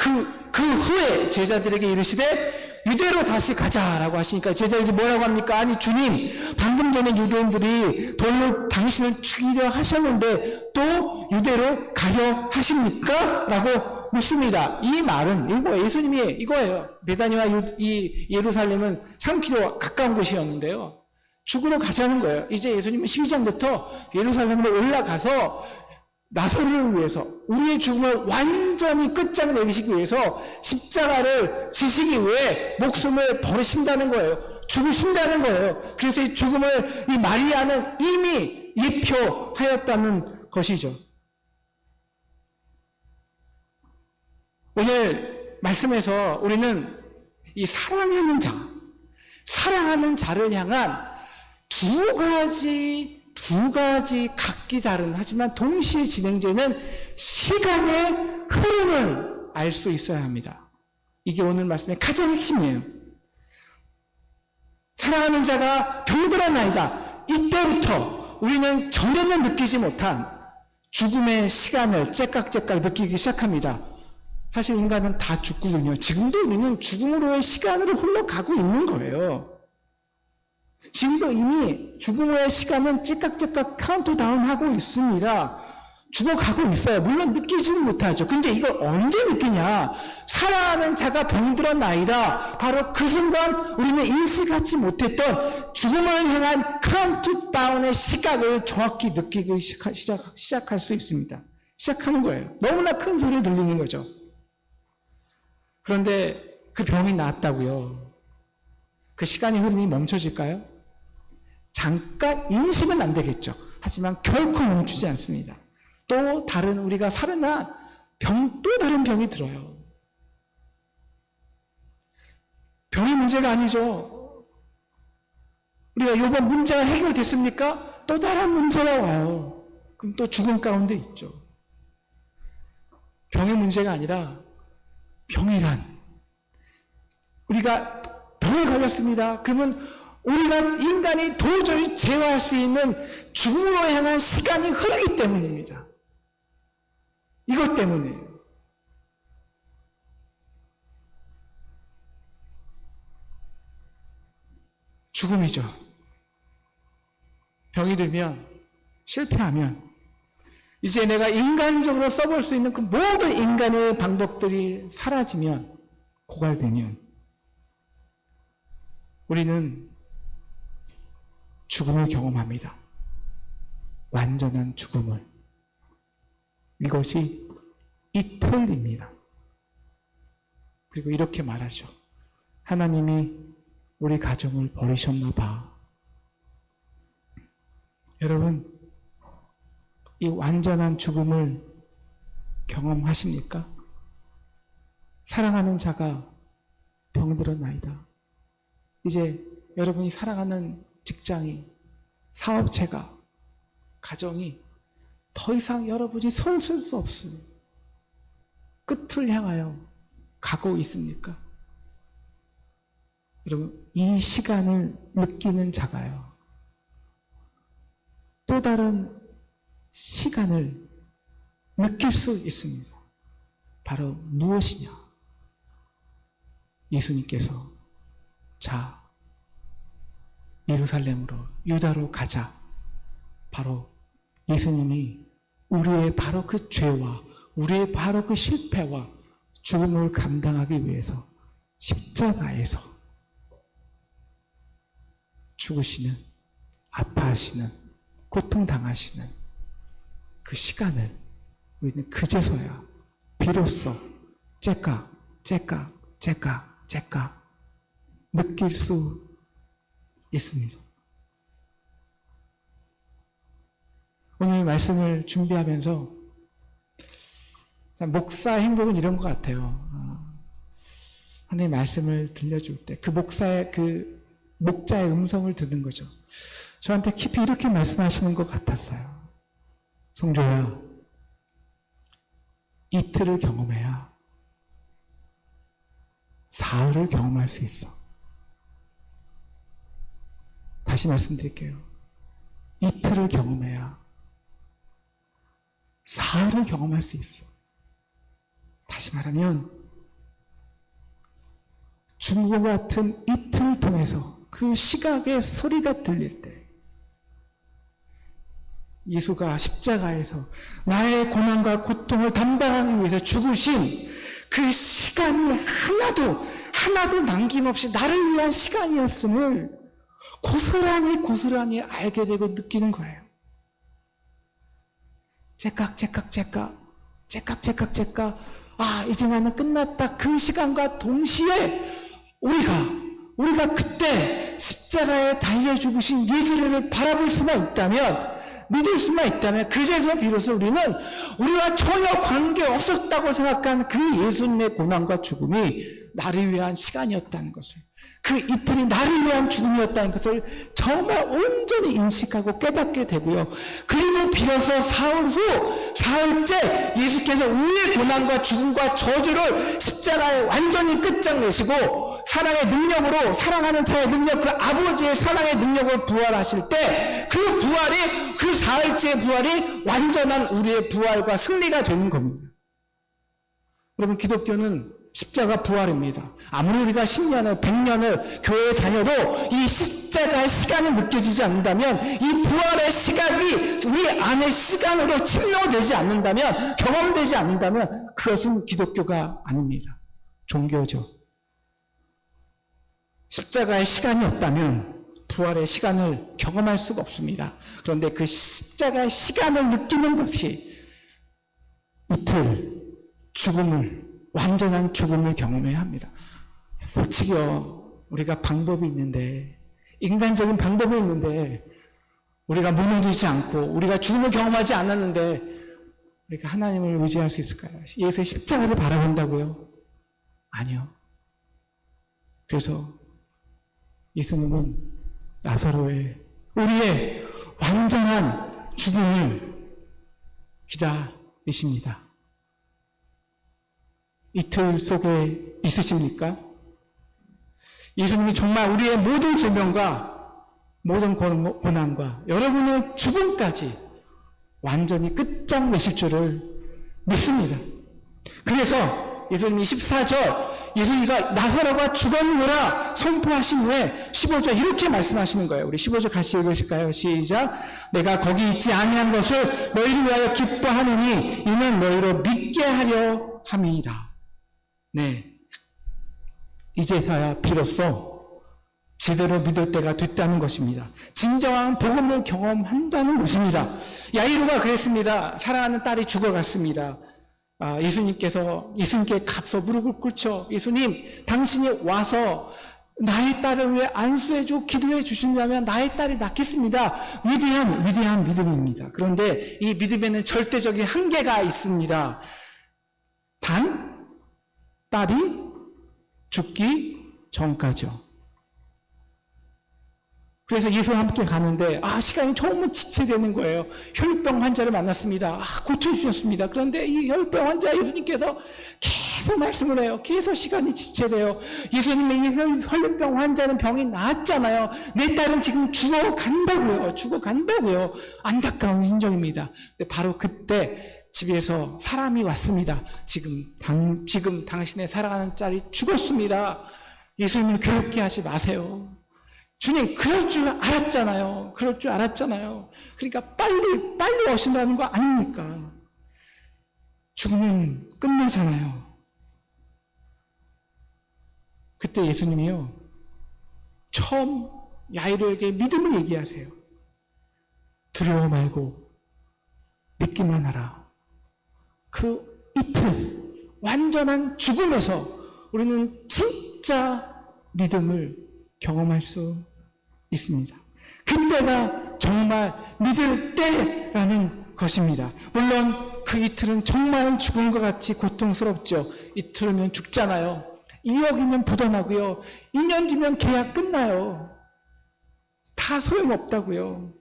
그 후에 제자들에게 이르시되 유대로 다시 가자라고 하시니까 제자들이 뭐라고 합니까? 아니 주님, 방금 전에 유대인들이 돌로 당신을 죽이려 하셨는데 또 유대로 가려 하십니까? 라고 묻습니다. 이 말은 예수님이 이거예요. 베다니와 이 예루살렘은 3km 가까운 곳이었는데요. 죽으러 가자는 거예요. 이제 예수님은 12장부터 예루살렘으로 올라가서 나사로를 위해서, 우리의 죽음을 완전히 끝장내시기 위해서 십자가를 지시기 위해 목숨을 버리신다는 거예요. 죽으신다는 거예요. 그래서 이 죽음을 이 마리아는 이미 예표하였다는 것이죠. 오늘 말씀에서 우리는 이 사랑하는 자를 향한 두 가지 각기 다른, 하지만 동시에 진행되는 시간의 흐름을 알 수 있어야 합니다. 이게 오늘 말씀의 가장 핵심이에요. 사랑하는 자가 병들었나이다. 이때부터 우리는 전에는 느끼지 못한 죽음의 시간을 째깍째깍 느끼기 시작합니다. 사실 인간은 다 죽거든요. 지금도 우리는 죽음으로의 시간으로 흘러가고 있는 거예요. 지금도 이미 죽음의 시간은 찌깍찌깍 카운트다운하고 있습니다. 죽어가고 있어요. 물론 느끼지는 못하죠. 근데 이걸 언제 느끼냐? 사랑하는 자가 병들었나이다. 바로 그 순간 우리는 인식하지 못했던 죽음을 향한 카운트다운의 시각을 정확히 느끼기 시작할 수 있습니다. 시작하는 거예요. 너무나 큰 소리를 들리는 거죠. 그런데 그 병이 나았다고요. 그 시간의 흐름이 멈춰질까요? 잠깐 인식은 안 되겠죠. 하지만 결코 멈추지 않습니다. 또 다른 우리가 살아난 또 다른 병이 들어요. 병이 문제가 아니죠. 우리가 이번 문제가 해결됐습니까? 또 다른 문제가 와요. 그럼 또 죽음 가운데 있죠. 병의 문제가 아니라 병이란, 우리가 병에 걸렸습니다. 그러면 우리가 인간이 도저히 제어할 수 있는 죽음으로 향한 시간이 흐르기 때문입니다. 이것 때문이에요. 죽음이죠. 병이 들면, 실패하면, 이제 내가 인간적으로 써볼 수 있는 그 모든 인간의 방법들이 사라지면, 고갈되면, 우리는 죽음을 경험합니다. 완전한 죽음을. 이것이 이틀입니다. 그리고 이렇게 말하죠. 하나님이 우리 가정을 버리셨나 봐. 여러분, 이 완전한 죽음을 경험하십니까? 사랑하는 자가 병들었나이다. 이제 여러분이 사랑하는 직장이, 사업체가, 가정이 더 이상 여러분이 손 쓸 수 없어요. 끝을 향하여 가고 있습니까? 여러분, 이 시간을 느끼는 자가요, 또 다른 시간을 느낄 수 있습니다. 바로 무엇이냐? 예수님께서 자, 예루살렘으로, 유다로 가자. 바로 예수님이 우리의 바로 그 죄와 우리의 바로 그 실패와 죽음을 감당하기 위해서 십자가에서 죽으시는, 아파하시는, 고통당하시는 그 시간을 우리는 그제서야 비로소 째까 느낄 수 있습니다. 오늘 말씀을 준비하면서 목사 행복은 이런 것 같아요. 하나님의 말씀을 들려줄 때 그 목자의 음성을 듣는 거죠. 저한테 깊이 이렇게 말씀하시는 것 같았어요. 성조야, 이틀을 경험해야 사흘을 경험할 수 있어. 다시 말씀드릴게요. 이틀을 경험해야 사흘을 경험할 수 있어. 다시 말하면 죽음과 같은 이틀을 통해서 그 시각의 소리가 들릴 때 예수가 십자가에서 나의 고난과 고통을 담당하기 위해서 죽으신 그 시간이 하나도 남김없이 나를 위한 시간이었음을 고스란히 알게 되고 느끼는 거예요. 째깍. 아, 이제 나는 끝났다. 그 시간과 동시에 우리가 그때 십자가에 달려 죽으신 예수를 바라볼 수만 있다면, 믿을 수만 있다면, 그제서 비로소 우리는 우리와 전혀 관계 없었다고 생각한 그 예수님의 고난과 죽음이 나를 위한 시간이었다는 것을, 그 이틀이 나를 위한 죽음이었다는 것을 정말 온전히 인식하고 깨닫게 되고요. 그리고 비로소 사흘째 예수께서 우리의 고난과 죽음과 저주를 십자가에 완전히 끝장내시고 사랑의 능력으로, 사랑하는 자의 능력, 그 아버지의 사랑의 능력을 부활하실 때 그 부활이, 그 사흘째의 부활이 완전한 우리의 부활과 승리가 되는 겁니다. 여러분, 기독교는 십자가 부활입니다. 아무리 우리가 10년을, 100년을 교회에 다녀도 이 십자가의 시간이 느껴지지 않는다면, 이 부활의 시각이 우리 안의 시간으로 침노되지 않는다면, 경험되지 않는다면 그것은 기독교가 아닙니다. 종교죠. 십자가의 시간이 없다면 부활의 시간을 경험할 수가 없습니다. 그런데 그 십자가의 시간을 느끼는 것이 이틀 완전한 죽음을 경험해야 합니다. 솔직히요, 우리가 방법이 있는데, 인간적인 방법이 있는데, 우리가 무너지지 않고, 우리가 죽음을 경험하지 않았는데, 우리가 하나님을 의지할 수 있을까요? 예수의 십자가를 바라본다고요? 아니요. 그래서 예수님은 나사로의, 우리의 완전한 죽음을 기다리십니다. 이틀 속에 있으십니까? 예수님이 정말 우리의 모든 질병과 모든 고난과 여러분의 죽음까지 완전히 끝장내실 줄을 믿습니다. 그래서 예수님이 14절, 예수님이 나사로가 죽었노라 선포하신 후에 15절 이렇게 말씀하시는 거예요. 우리 15절 같이 읽으실까요? 시작. 내가 거기 있지 아니한 것을 너희를 위하여 기뻐하느니 이는 너희로 믿게 하려 함이라. 네, 이제서야 비로소 제대로 믿을 때가 됐다는 것입니다. 진정한 복음을 경험한다는 것입니다. 야이로가 그랬습니다. 사랑하는 딸이 죽어갔습니다. 예수님께 값서 무릎을 꿇죠. 예수님, 당신이 와서 나의 딸을 왜 안수해주고 기도해 주신다면 나의 딸이 낫겠습니다. 위대한 믿음입니다. 그런데 이 믿음에는 절대적인 한계가 있습니다. 단 딸이 죽기 전까지요. 그래서 예수와 함께 가는데 시간이 너무 지체되는 거예요. 혈병 환자를 만났습니다. 고쳐주셨습니다. 그런데 이 혈병 환자 예수님께서 계속 말씀을 해요. 계속 시간이 지체돼요. 예수님의 이 혈병 환자는 병이 나았잖아요. 내 딸은 지금 죽어간다고요. 안타까운 심정입니다. 근데 바로 그때 집에서 사람이 왔습니다. 지금 당신의 사랑하는 딸이 죽었습니다. 예수님을 괴롭게 하지 마세요. 주님, 그럴 줄 알았잖아요. 그러니까 빨리 오신다는 거 아닙니까? 죽으면 끝나잖아요. 그때 예수님이요, 처음 야이로에게 믿음을 얘기하세요. 두려워 말고 믿기만 하라. 그 이틀 완전한 죽음에서 우리는 진짜 믿음을 경험할 수 있습니다. 그때가 정말 믿을 때라는 것입니다. 물론 그 이틀은 정말 죽음과 같이 고통스럽죠. 이틀이면 죽잖아요. 2억이면 부도나고요. 2년 뒤면 계약 끝나요. 다 소용없다고요.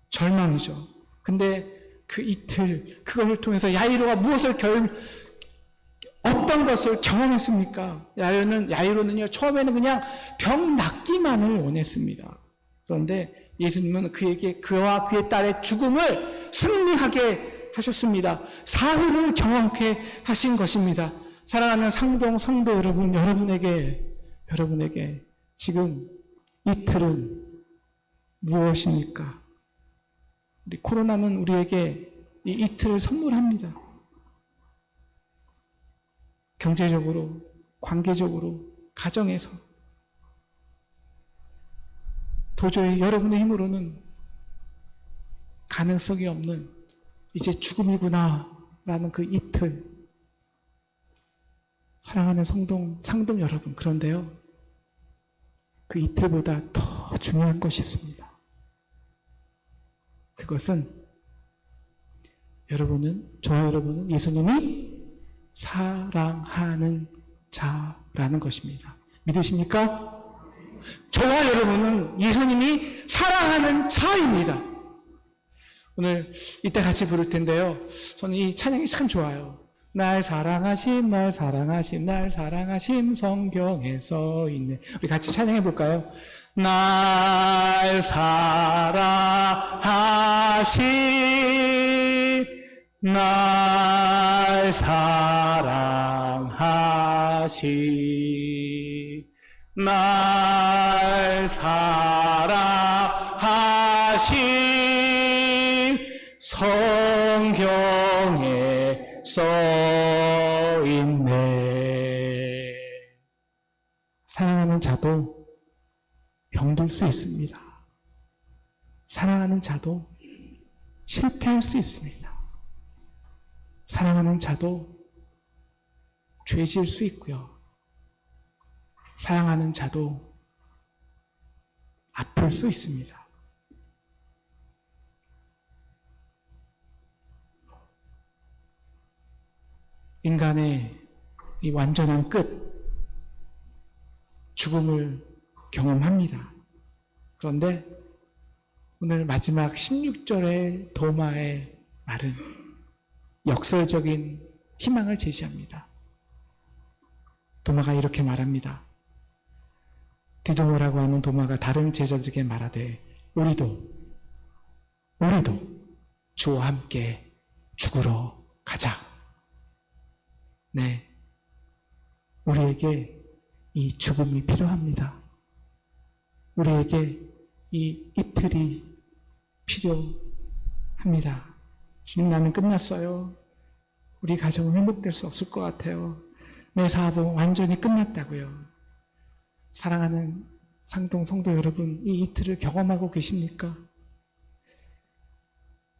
절망이죠. 근데 그 이틀, 그것을 통해서 야이로가 어떤 것을 경험했습니까? 야이로는요, 처음에는 그냥 병 낫기만을 원했습니다. 그런데 예수님은 그와 그의 딸의 죽음을 승리하게 하셨습니다. 사흘을 경험케 하신 것입니다. 사랑하는 상동 성도 여러분, 여러분에게 지금 이틀은 무엇입니까? 우리 코로나는 우리에게 이 이틀을 선물합니다. 경제적으로, 관계적으로, 가정에서. 도저히 여러분의 힘으로는 가능성이 없는 이제 죽음이구나 라는 그 이틀. 사랑하는 상동 여러분, 그런데요, 그 이틀보다 더 중요한 것이 있습니다. 그것은 저와 여러분은 예수님이 사랑하는 자라는 것입니다. 믿으십니까? 저와 여러분은 예수님이 사랑하는 자입니다. 오늘 이때 같이 부를 텐데요. 저는 이 찬양이 참 좋아요. 날 사랑하심, 날 사랑하심, 날 사랑하심 성경에 써 있네. 우리 같이 찬양해 볼까요? 날 사랑하심, 날 사랑하심, 날 사랑하심 성경에 써 있네. 사랑하는 자도 병들 수 있습니다. 사랑하는 자도 실패할 수 있습니다. 사랑하는 자도 죄질 수 있고요. 사랑하는 자도 아플 수 있습니다. 인간의 이 완전한 끝, 죽음을 경험합니다. 그런데 오늘 마지막 16절의 도마의 말은 역설적인 희망을 제시합니다. 도마가 이렇게 말합니다. 디도모라고 하는 도마가 다른 제자들에게 말하되 우리도 주와 함께 죽으러 가자. 네, 우리에게 이 죽음이 필요합니다. 우리에게 이 이틀이 필요합니다. 주님, 나는 끝났어요. 우리 가정은 회복될 수 없을 것 같아요. 내 사업은 완전히 끝났다고요. 사랑하는 상동 성도 여러분, 이 이틀을 경험하고 계십니까?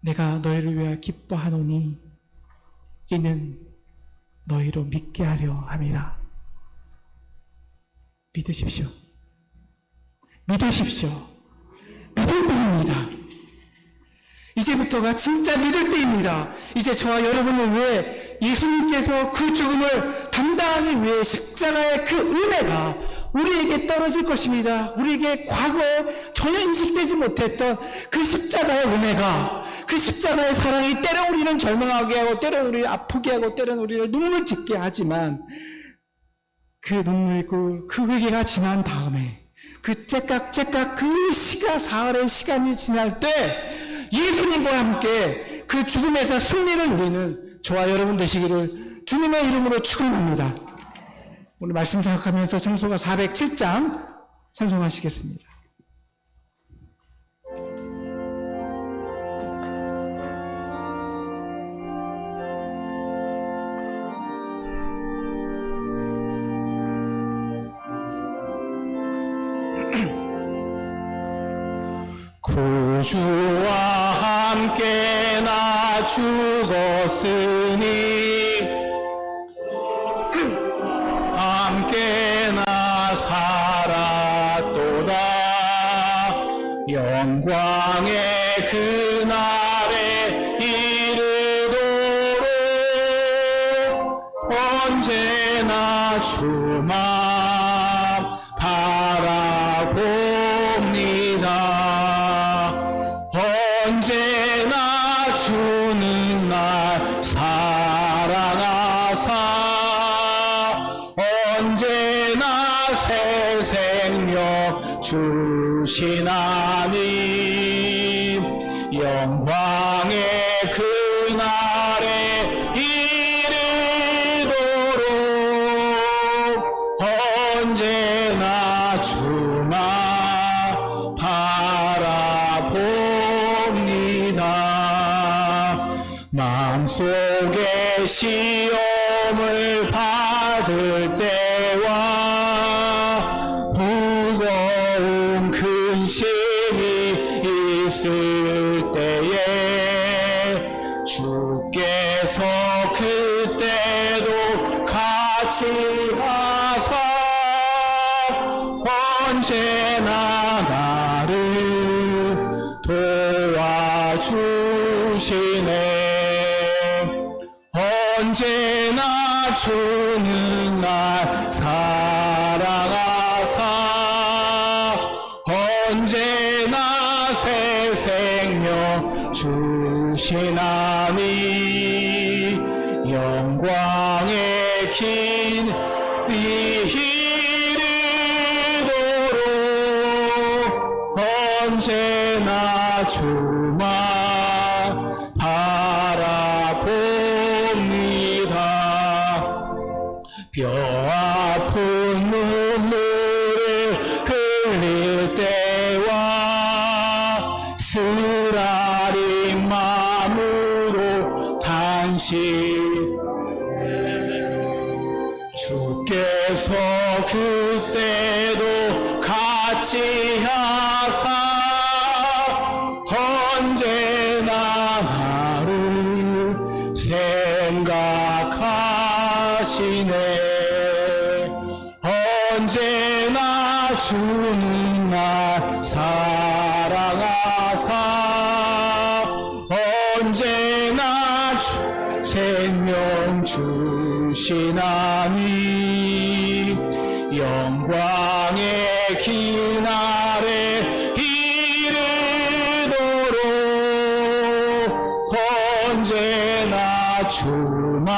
내가 너희를 위하여 기뻐하노니 이는 너희로 믿게 하려 함이라. 믿으십시오. 믿으십시오. 믿을 때입니다. 이제부터가 진짜 믿을 때입니다. 이제 저와 여러분을 위해 예수님께서 그 죽음을 담당하기 위해 십자가의 그 은혜가 우리에게 떨어질 것입니다. 우리에게 과거에 전혀 인식되지 못했던 그 십자가의 은혜가, 그 십자가의 사랑이 때로 우리는 절망하게 하고 때로 우리를 아프게 하고 때로 우리를 눈물 짓게 하지만 그 눈물이고 그 회개가 지난 다음에 그 째깍째깍 그 사흘의 시간이 지날 때 예수님과 함께 그 죽음에서 승리를 누리는 저와 여러분 되시기를 주님의 이름으로 축원합니다. 오늘 말씀 생각하면서 찬송가 407장 찬송하시겠습니다. 구주와 함께 나 죽었으니 함께 나 살았도다. 영광의 그날에 이르도록 언제나 주만 바라봅니다. 언제나 주는 날 사랑하사 언제나 생명 주신 하나님 영광의 그날에 이르도록 언제나 주만 바라봅니다. 마음속에 시험을 받을 때와 무거운 근심이 있을 때에 주께서 그때도 같이 하사 언제나 나를 도와주시네. 언제나 주는 날 사랑하사 언제나 새 생명 주시나니 영광의 긴 이르도록 언제나 주만 바라봅니다. 뼈 아픈 눈물을 흘릴 때와 쓰라린 마음으로 탄식 주께서 그때도 같이 하사 언제나 나를 생각하시네. 언제나 주는 날 사랑하사 언제나 생명 주시나니 영광의 긴 아래 이르도록 언제나 주만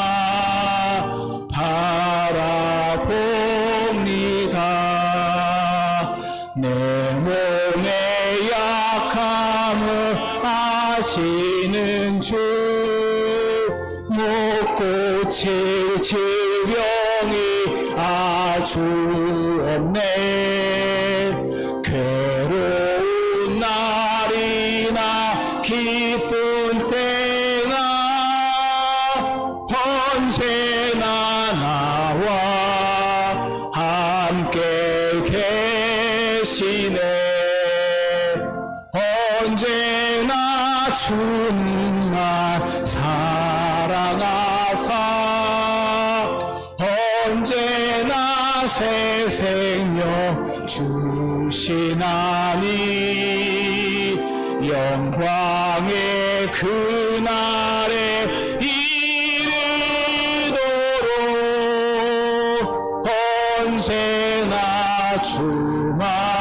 바라봅니다. 내 몸의 약함을 아시는 주 못 고칠 질병이 아주 없네. 괴로운 날이나 기쁜 때나 언제나 나와 함께 계시네. 언제나 주는 날 사랑하사 언제나 새 생명 주시나니 영광의 그날에 이르도록 언제나 주만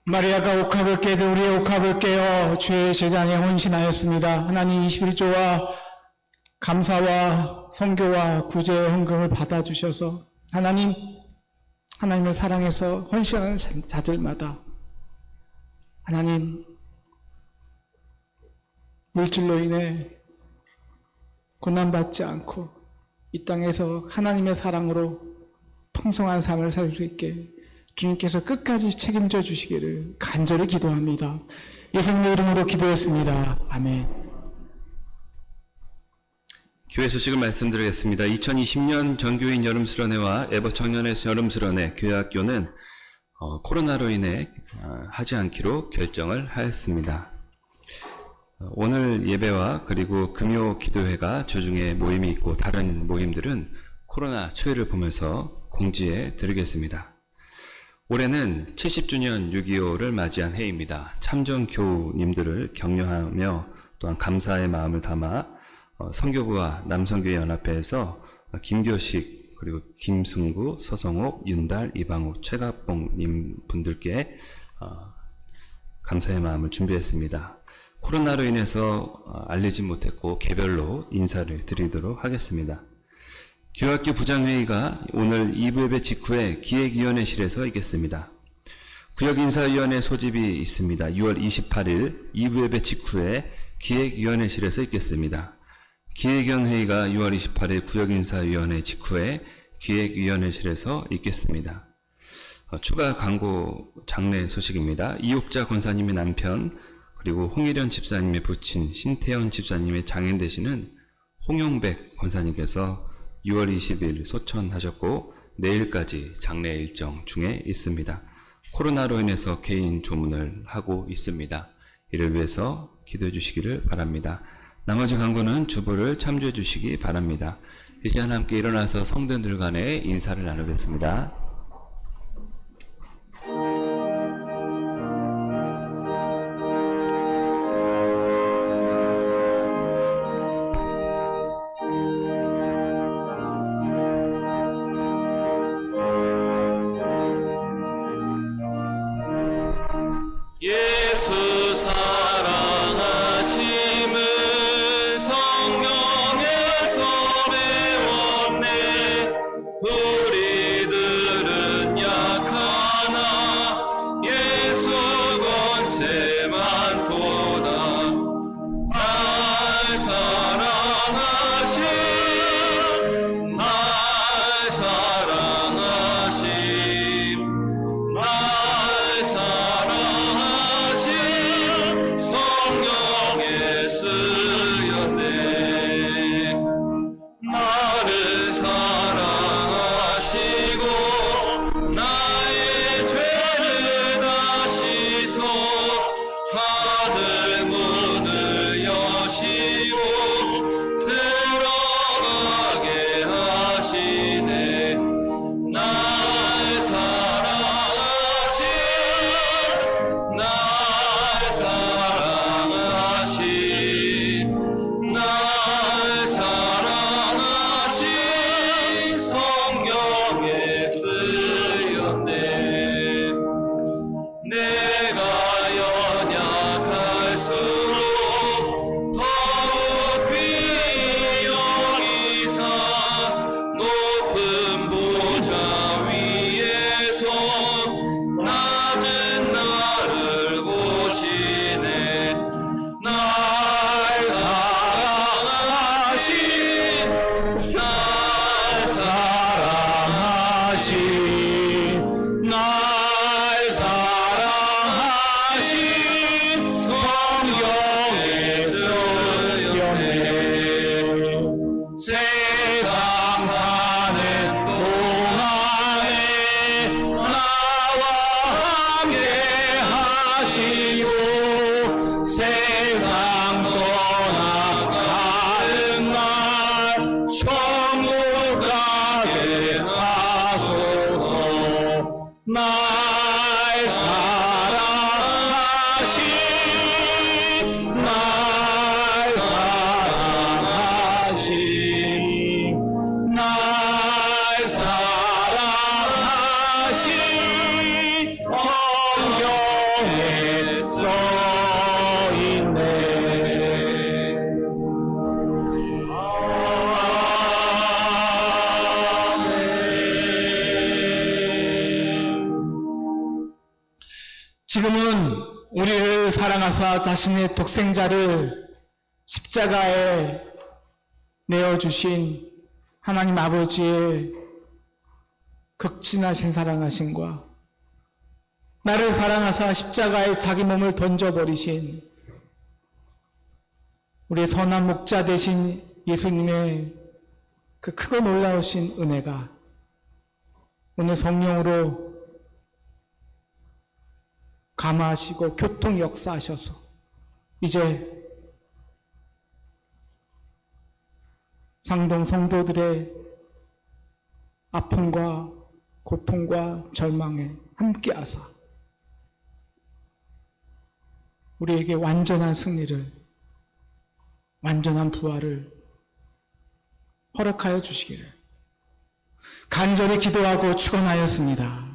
마리아가 옥합을 깨듯 우리의 옥합을 깨어 주의 제단에 헌신하였습니다. 하나님 21조와 감사와 성교와 구제의 헌금을 받아주셔서 하나님을 사랑해서 헌신하는 자들마다 하나님 물질로 인해 고난받지 않고 이 땅에서 하나님의 사랑으로 풍성한 삶을 살 수 있게 주님께서 끝까지 책임져 주시기를 간절히 기도합니다. 예수님의 이름으로 기도했습니다. 아멘. 교회 소식을 말씀드리겠습니다. 2020년 전교인 여름수련회와 에버청년의 여름수련회 교회학교는 코로나로 인해 하지 않기로 결정을 하였습니다. 오늘 예배와 그리고 금요 기도회가 주중에 모임이 있고 다른 모임들은 코로나 추이를 보면서 공지해 드리겠습니다. 올해는 70주년 6.25를 맞이한 해입니다. 참전교우님들을 격려하며 또한 감사의 마음을 담아 선교부와 남선교회 연합회에서 김교식 그리고 김승구, 서성옥, 윤달, 이방욱, 최갑봉님 분들께 감사의 마음을 준비했습니다. 코로나로 인해서 알리지 못했고 개별로 인사를 드리도록 하겠습니다. 교학교 부장회의가 오늘 2부 예배 직후에 기획위원회실에서 있겠습니다. 구역인사위원회 소집이 있습니다. 6월 28일 2부 예배 직후에 기획위원회실에서 있겠습니다. 기획위원회의가 6월 28일 구역인사위원회 직후에 기획위원회실에서 있겠습니다. 추가 광고 장례 소식입니다. 이옥자 권사님의 남편 그리고 홍일현 집사님의 부친 신태현 집사님의 장인 되시는 홍용백 권사님께서 6월 20일 소천하셨고 내일까지 장례 일정 중에 있습니다. 코로나로 인해서 개인 조문을 하고 있습니다. 이를 위해서 기도해 주시기를 바랍니다. 나머지 광고는 주보를 참조해 주시기 바랍니다. 이 시간 함께 일어나서 성도들 간에 인사를 나누겠습니다. 예수 사랑하심을 성령에서 배웠네. 우리들은 약하나 예수 권세만 도다. 날 사랑하심 날 사랑하심 날 사랑하심 성령에 쓰였네. 나를 사랑하시고 나의 죄를 다시소 하늘 문을 여시고 들어가게 하시네. 날 사랑하심 날 사랑하심 날 사랑하심 성경에 쓰였네. 내가 연약할수록 더욱 귀여이사 높은 보좌 위에서 낮은 나를 보시네. 날 사랑하심 날 사랑하심 날 사랑하심 성경에 쓰였네. 세상 사는 동안에 나와 함께 하시고 세상 떠나가는 날 천국 가게 하소서. 날 사랑하심 날 사랑하심 날 사랑하심 성경에 지금은 우리를 사랑하사 자신의 독생자를 십자가에 내어주신 하나님 아버지의 극진하신 사랑하심과 나를 사랑하사 십자가에 자기 몸을 던져버리신 우리의 선한 목자 되신 예수님의 그 크고 놀라우신 은혜가 오늘 성령으로 감화하시고 교통 역사하셔서 이제 상동 성도들의 아픔과 고통과 절망에 함께하사 우리에게 완전한 승리를, 완전한 부활을 허락하여 주시기를 간절히 기도하고 축원하였습니다.